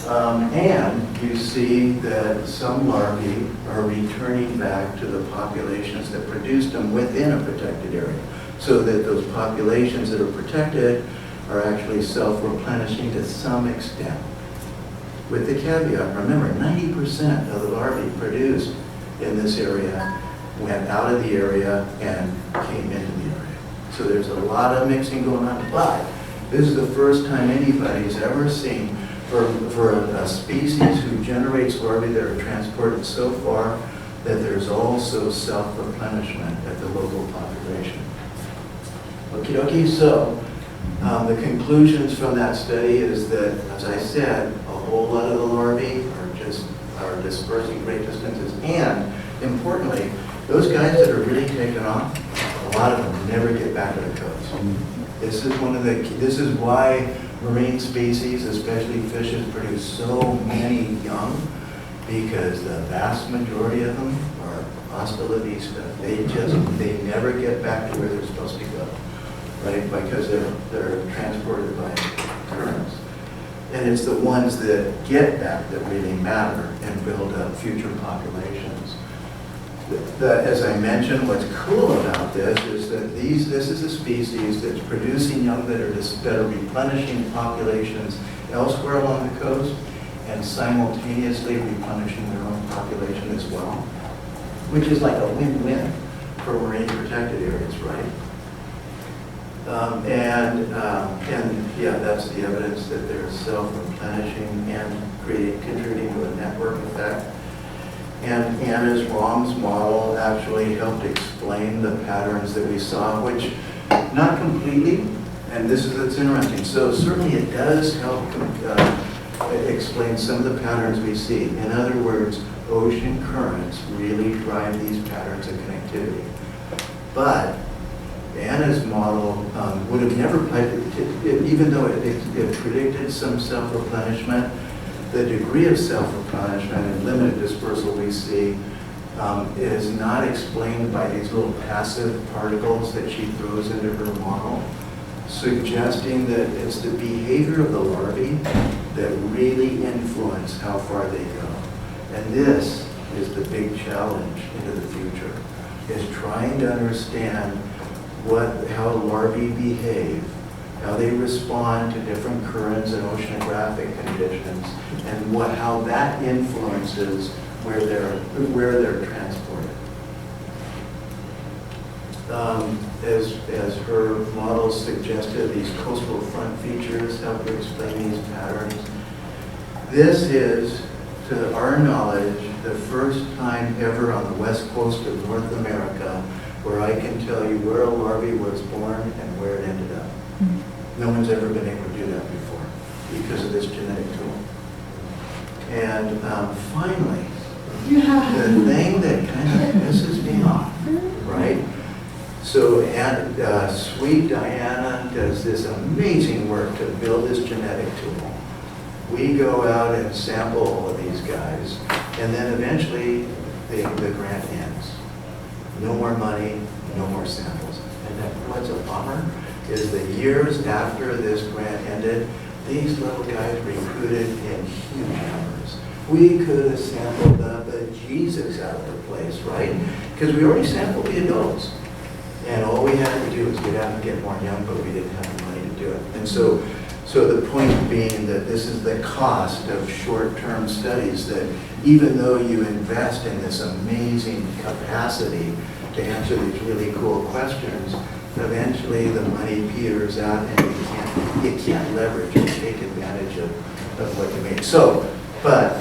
And you see that some larvae are returning back to the populations that produced them within a protected area, so that those populations that are protected are actually self-replenishing to some extent. With the caveat, remember, 90% of the larvae produced in this area went out of the area and came into the area. So there's a lot of mixing going on, but this is the first time anybody's ever seen for a species who generates larvae that are transported so far that there's also self-replenishment at the local population. Okie dokie, so the conclusions from that study is that, as I said, a whole lot of the larvae are dispersing great distances, and importantly, those guys that are really taken off, a lot of them never get back to the coast. This is why marine species, especially fishes, produce so many young, because the vast majority of them are hasta la vista. They never get back to where they're supposed to go, right? Because they're transported by currents. And it's the ones that get back that really matter and build up future populations. As I mentioned, what's cool about this is that this is a species that's producing young that are replenishing populations elsewhere along the coast and simultaneously replenishing their own population as well, which is like a win-win for marine protected areas, right? Yeah, that's the evidence that they're self-replenishing and contributing to a network effect. And Anna's ROMS model actually helped explain the patterns that we saw, which not completely, and this is what's interesting. So certainly it does help explain some of the patterns we see. In other words, ocean currents really drive these patterns of connectivity. But Anna's model would have never, even though it predicted some self-replenishment, the degree of self-replenishment and limited dispersal we see is not explained by these little passive particles that she throws into her model, suggesting that it's the behavior of the larvae that really influence how far they go. And this is the big challenge into the future, is trying to understand how larvae behave, how they respond to different currents and oceanographic conditions, and how that influences where they're transported. As her models suggested, these coastal front features help to explain these patterns. This is, to our knowledge, the first time ever on the west coast of North America where I can tell you where a larvae was born and where it ended up. No one's ever been able to do that before because of this genetic tool. And finally, the thing that kind of pisses me off, right? So sweet Diana does this amazing work to build this genetic tool. We go out and sample all of these guys, and then eventually the grant ends. No more money, no more samples. And then what's a bummer is the years after this grant ended, these little guys recruited in huge numbers. We could have sampled the bejesus out of the place, right? Because we already sampled the adults. And all we had to do was get out and get more young, but we didn't have the money to do it. And so So the point being that this is the cost of short-term studies, that even though you invest in this amazing capacity to answer these really cool questions, eventually the money peters out and you can't leverage or take advantage of what you made. So, but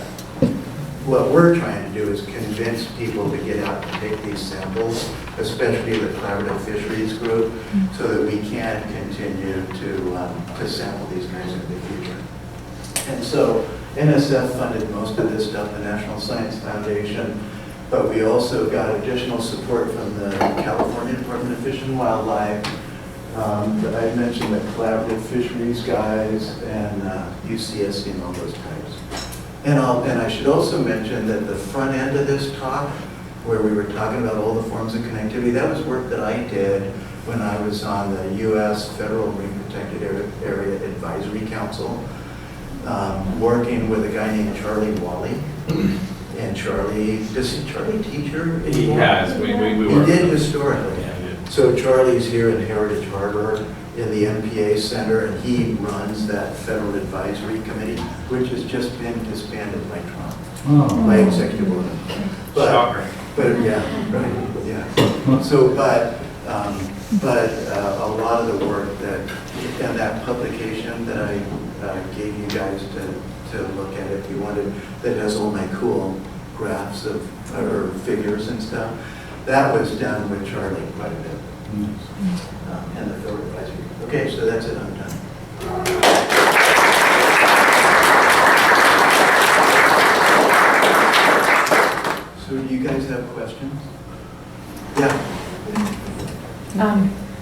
what we're trying to do is convince people to get out and take these samples, especially the collaborative fisheries group, so that we can continue to sample these guys in the future. And so NSF funded most of this stuff, the National Science Foundation, but we also got additional support from the California Department of Fish and Wildlife. I mentioned the collaborative fisheries guys and UCSC and all those types. And I should also mention that the front end of this talk, where we were talking about all the forms of connectivity, that was work that I did when I was on the U.S. Federal Marine Protected Area Advisory Council, working with a guy named Charlie Wally. And Charlie, does Charlie teach here anymore? He has. We He did historically. Yeah, he did. So Charlie's here in Heritage Harbor in the MPA Center, and he runs that Federal Advisory Committee, which has just been disbanded by Trump, by executive order. Shocker. But yeah, right, yeah. So, but a lot of the work that, and that publication that I gave you guys to look at if you wanted, that has all my cool graphs of, or figures and stuff, that was done with Charlie quite a bit. And the Federal Advisory. Okay, so that's it, I'm done. So do you guys have questions? Yeah.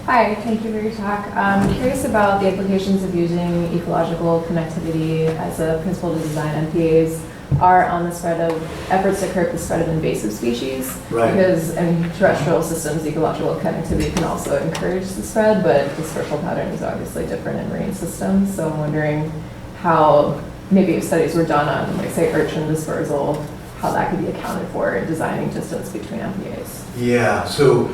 Hi, thank you for your talk. I'm curious about the implications of using ecological connectivity as a principle to design MPAs are on the spread of efforts to curb the spread of invasive species. Right. Because in terrestrial systems, ecological connectivity can also encourage the spread, but the dispersal pattern is obviously different in marine systems. So I'm wondering how, maybe if studies were done on, like, say, urchin dispersal, how that could be accounted for in designing distance between MPAs. Yeah, so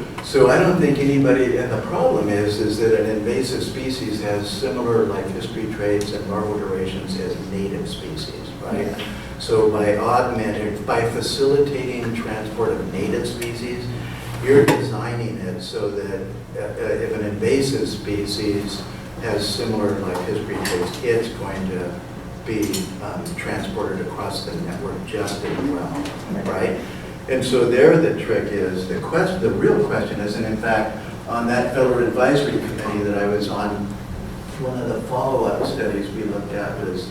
I don't think anybody, and the problem is that an invasive species has similar life history traits and larval durations as native species, right? Yeah. So by facilitating transport of native species, you're designing it so that if an invasive species has similar life history traits, it's going to be transported across the network just as well, right? And so there the trick is, the real question is, and in fact, on that Federal Advisory Committee that I was on, one of the follow-up studies we looked at was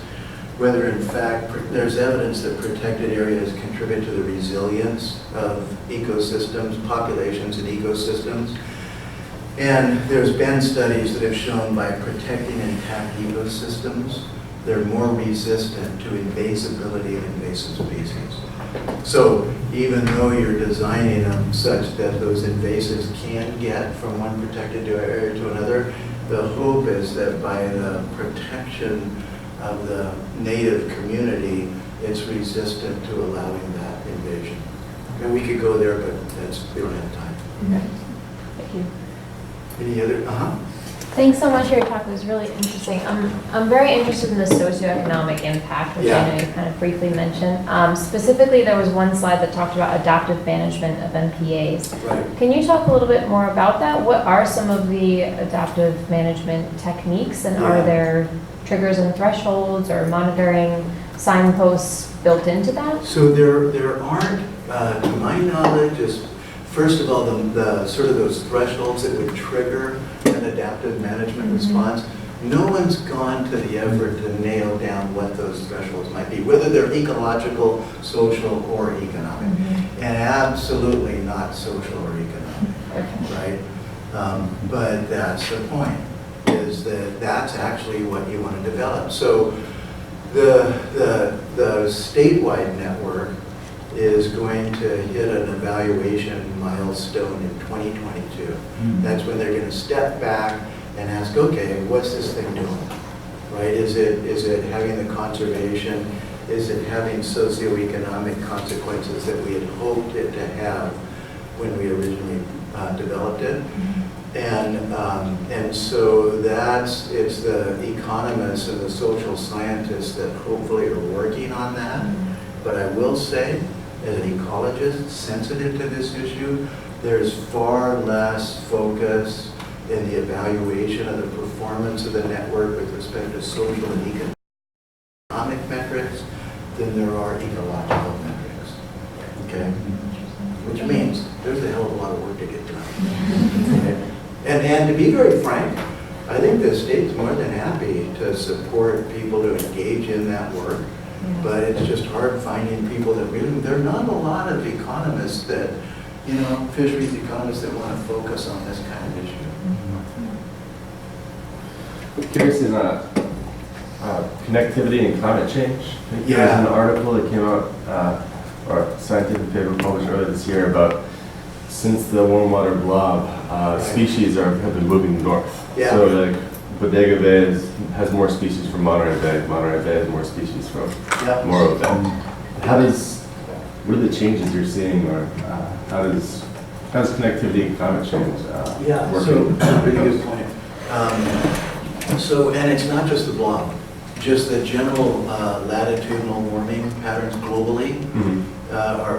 whether in fact there's evidence that protected areas contribute to the resilience of ecosystems, populations and ecosystems. And there's been studies that have shown by protecting intact ecosystems, they're more resistant to invasibility of invasive species. So even though you're designing them such that those invasives can get from one protected area to another, the hope is that by the protection of the native community, it's resistant to allowing that invasion. And we could go there, but we don't have time. Okay. Thank you. Any other? Thanks so much for your talk. It was really interesting. I'm very interested in the socioeconomic impact, which I know you kind of briefly mentioned. Specifically, there was one slide that talked about adaptive management of MPAs. Right. Can you talk a little bit more about that? What are some of the adaptive management techniques, and are there triggers and thresholds or monitoring signposts built into that? So there aren't, to my knowledge, is first of all, the sort of those thresholds that would trigger an adaptive management response. No one's gone to the effort to nail down what those thresholds might be, whether they're ecological, social, or economic. And absolutely not social or economic, right? But that's the point, is that that's actually what you want to develop. So the statewide network is going to hit an evaluation milestone in 2022. That's when they're going to step back and ask, okay, what's this thing doing? Right? Is it having the conservation? Is it having socioeconomic consequences that we had hoped it to have when we originally developed it? And so it's the economists and the social scientists that hopefully are working on that. But I will say, as an ecologist sensitive to this issue, there's far less focus in the evaluation of the performance of the network with respect to social and economic metrics than there are ecological metrics. Okay? Which means there's a hell of a lot of work to get done. Okay? And to be very frank, I think the state's more than happy to support people to engage in that work, but it's just hard finding people that really, there are not a lot of economists that, you know, fisheries economists that want to focus on this kind of issue. Curious in connectivity and climate change. Yeah. There's an article that came out, or a scientific paper published earlier this year about since the warm water blob, species have been moving north. Yeah. So like Bodega Bay has more species from Monterey Bay. Monterey Bay has more species from Yep. Morro Bay. What are the changes you're seeing, or how does connectivity and climate change Yeah, work? so pretty good point. And it's not just the blob, just the general latitudinal warming patterns globally. Mhm.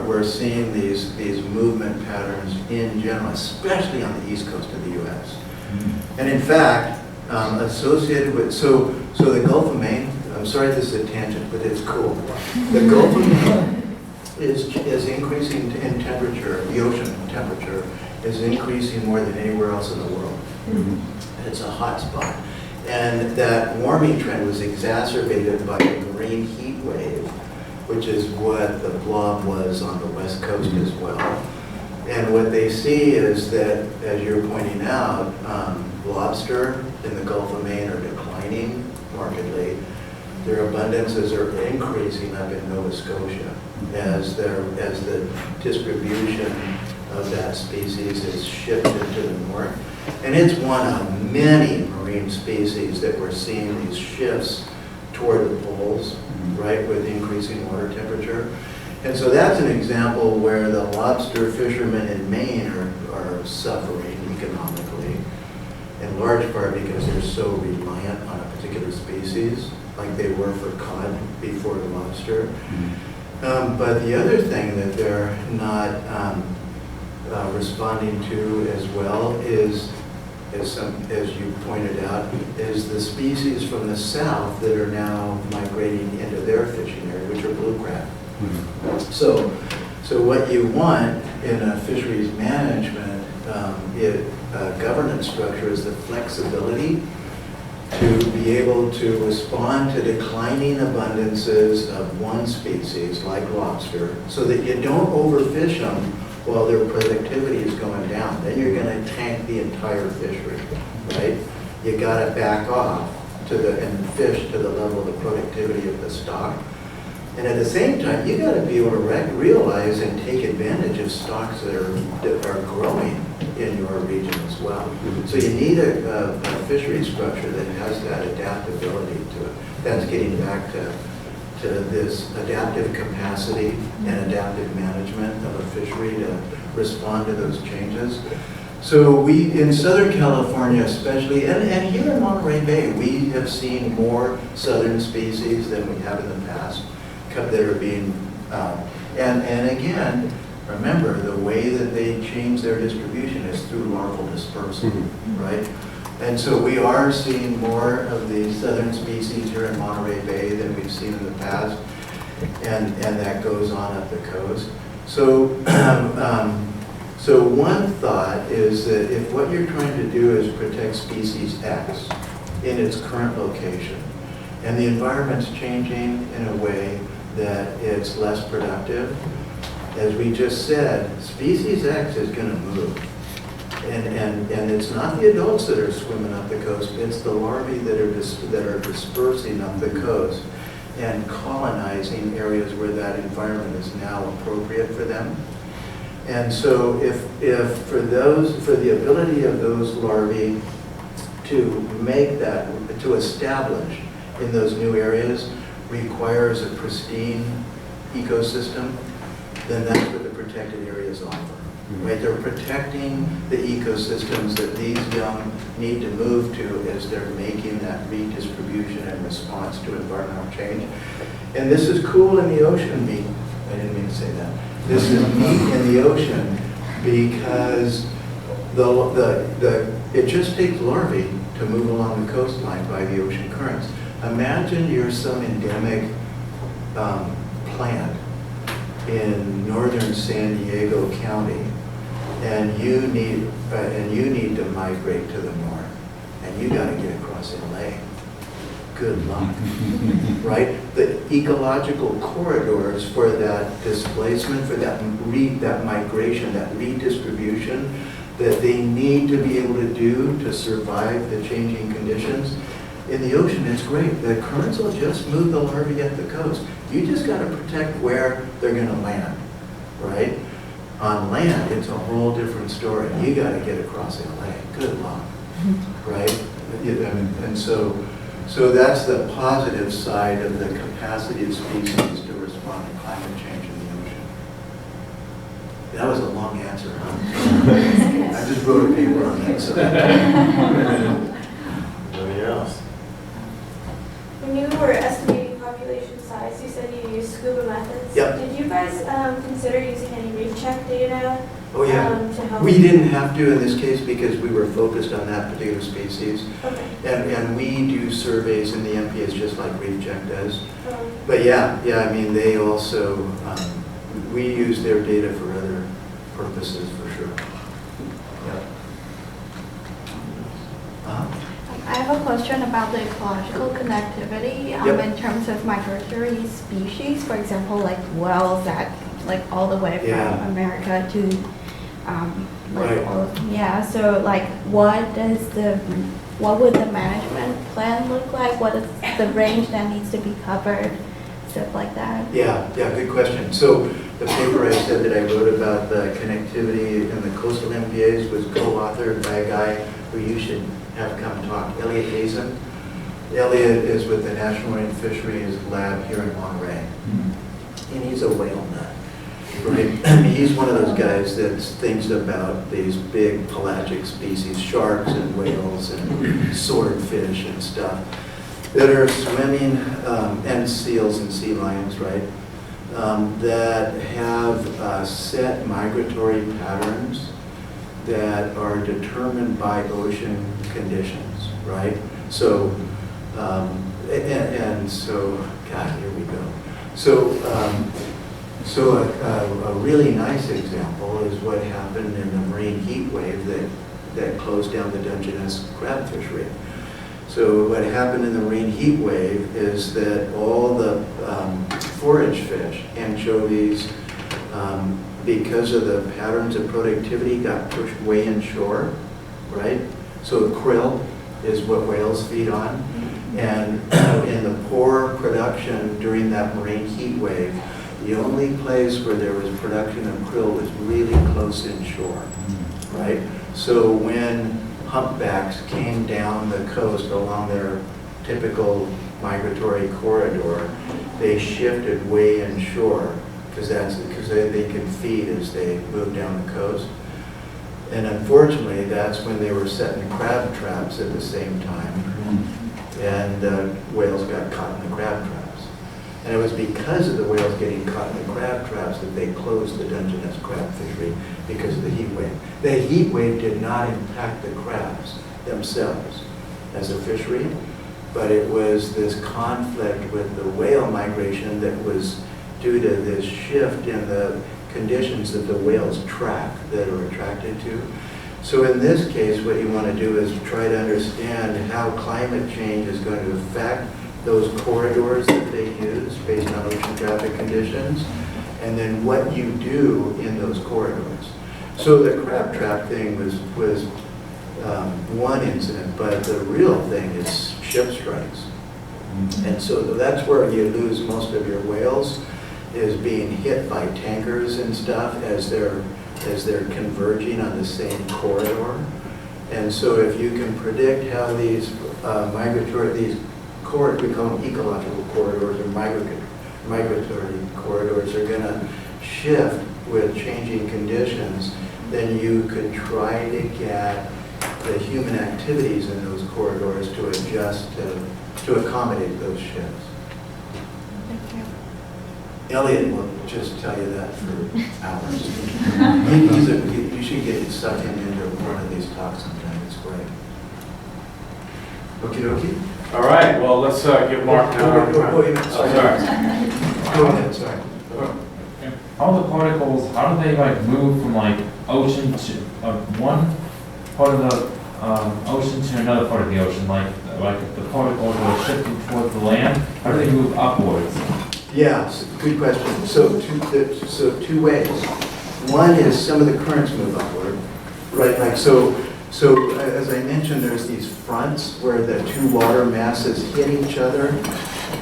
We're seeing these movement patterns in general, especially on the east coast of the U.S. And in fact, associated with, so the Gulf of Maine, I'm sorry this is a tangent, but it's cool. The Gulf of Maine is increasing in temperature, the ocean temperature is increasing more than anywhere else in the world. It's a hot spot. And that warming trend was exacerbated by a marine heat wave, which is what the blob was on the west coast as well. And what they see is that, as you're pointing out, lobster in the Gulf of Maine are declining markedly. Their abundances are increasing up in Nova Scotia as the distribution of that species is shifted to the north. And it's one of many marine species that we're seeing these shifts toward the poles, right, with increasing water temperature. And so that's an example where the lobster fishermen in Maine are suffering economically, in large part because they're so reliant on a particular species, like they were for cod before the lobster. But the other thing that they're not responding to as well is, as you pointed out, is the species from the south that are now migrating into their fishing area, which are blue crab. So what you want in a fisheries management governance structure is the flexibility to be able to respond to declining abundances of one species, like lobster, so that you don't overfish them while their productivity is going down. Then you're going to tank the entire fishery, right? You got to back off and fish to the level of the productivity of the stock. And at the same time, you got to be able to realize and take advantage of stocks that are growing in your region as well. So you need a fishery structure that has that adaptability to it. That's getting back to this adaptive capacity and adaptive management of a fishery to respond to those changes. So we, in Southern California especially, and here in Monterey Bay, we have seen more southern species than we have in the past that are being, and again, remember, the way that they change their distribution is through larval dispersal, right? And so we are seeing more of the southern species here in Monterey Bay than we've seen in the past, and that goes on up the coast. So, so one thought is that if what you're trying to do is protect species X in its current location, and the environment's changing in a way that it's less productive, as we just said, species X is going to move. And it's not the adults that are swimming up the coast, it's the larvae that are dispersing up the coast and colonizing areas where that environment is now appropriate for them. And so if for the ability of those larvae to make that, to establish in those new areas requires a pristine ecosystem, then that's what the protected areas offer. right? They're protecting the ecosystems that these young need to move to as they're making that redistribution in response to environmental change. And this is cool in the ocean, I didn't mean to say that. This is neat in the ocean because it just takes larvae to move along the coastline by the ocean currents. Imagine you're some endemic plant in northern San Diego County, and you need to migrate to the north, and you got to get across LA. Good luck, right? The ecological corridors for that displacement, for that migration, that redistribution that they need to be able to do to survive the changing conditions. In the ocean, it's great. The currents will just move the larvae at the coast. You just got to protect where they're going to land, right? On land, it's a whole different story. You got to get across LA. Good luck, right? And so that's the positive side of the capacity of species to respond to climate change in the ocean. That was a long answer, huh? I just wrote a paper on that. So. Anything else? When you were estimating population size, you said you used scuba methods. Yep. Did you guys consider using any reef check data? Oh yeah, To help? we didn't have to in this case because we were focused on that particular species. Okay. And we do surveys in the MPS just like Reef Check does. Um, But yeah, I mean, they also, we use their data for other purposes for sure. Yeah. I have a question about the ecological connectivity Yep. in terms of migratory species, for example, like whales that like all the way from Yeah. America to Right. yeah. So like, what would the management plan look like? What is the range that needs to be covered? Stuff like that. Yeah, good question. So the paper I said that I wrote about the connectivity in the coastal MPAs was co-authored by a guy who you should have come talk, Elliot Hazen. Elliot is with the National Marine Fisheries Lab here in Monterey. And he's a whale nut. Right? I mean, he's one of those guys that thinks about these big pelagic species, sharks and whales and swordfish and stuff that are swimming, and seals and sea lions, right? That have set migratory patterns that are determined by ocean conditions, right? So, and so, God, here we go. So a really nice example is what happened in the marine heat wave that closed down the Dungeness crab fishery. So what happened in the marine heat wave is that all the forage fish, anchovies, because of the patterns of productivity, got pushed way inshore, right? So krill is what whales feed on. And in the poor production during that marine heat wave, the only place where there was production of krill was really close inshore, right? So when humpbacks came down the coast along their typical migratory corridor, they shifted way inshore because they can feed as they move down the coast. And unfortunately, that's when they were setting crab traps at the same time, and whales got caught in the crab traps. And it was because of the whales getting caught in the crab traps that they closed the Dungeness crab fishery because of the heat wave. The heat wave did not impact the crabs themselves as a fishery, but it was this conflict with the whale migration that was due to this shift in the conditions that the whales track that are attracted to. So in this case, what you want to do is try to understand how climate change is going to affect those corridors that they use based on ocean traffic conditions, and then what you do in those corridors. So the crab trap thing was one incident, but the real thing is ship strikes. And so that's where you lose most of your whales, is being hit by tankers and stuff as they're converging on the same corridor. And so if you can predict how these we call them ecological corridors or migratory corridors are going to shift with changing conditions, then you could try to get the human activities in those corridors to adjust to accommodate those shifts. Elliot will just tell you that for hours. You should get sucked into one of these talks sometime. It's great. Okie dokie. All right, well, let's give Mark now. Wait a minute, sorry. Sorry. Go ahead, sorry. All the particles, how do they like move from like ocean to one part of the ocean to another part of the ocean? Like if the particles are shifting towards the land, how do they move upwards? Yes, good question. So two ways. One is some of the currents move upward, right? Like so as I mentioned, there's these fronts where the two water masses hit each other.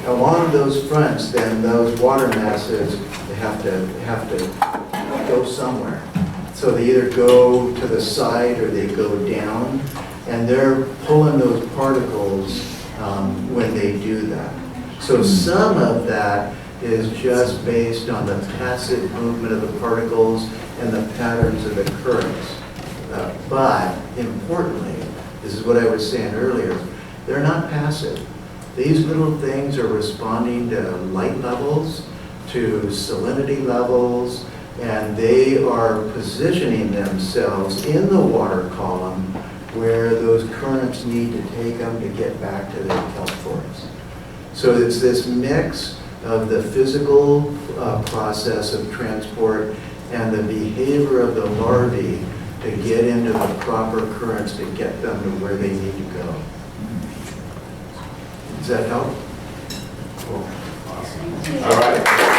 Along those fronts, then those water masses have to go somewhere. So they either go to the side or they go down, and they're pulling those particles when they do that. So some of that is just based on the passive movement of the particles and the patterns of the currents. But importantly, this is what I was saying earlier, they're not passive. These little things are responding to light levels, to salinity levels, and they are positioning themselves in the water column where those currents need to take them to get back to their kelp forests. So it's this mix of the physical process of transport and the behavior of the larvae to get into the proper currents to get them to where they need to go. Does that help? Cool. All right.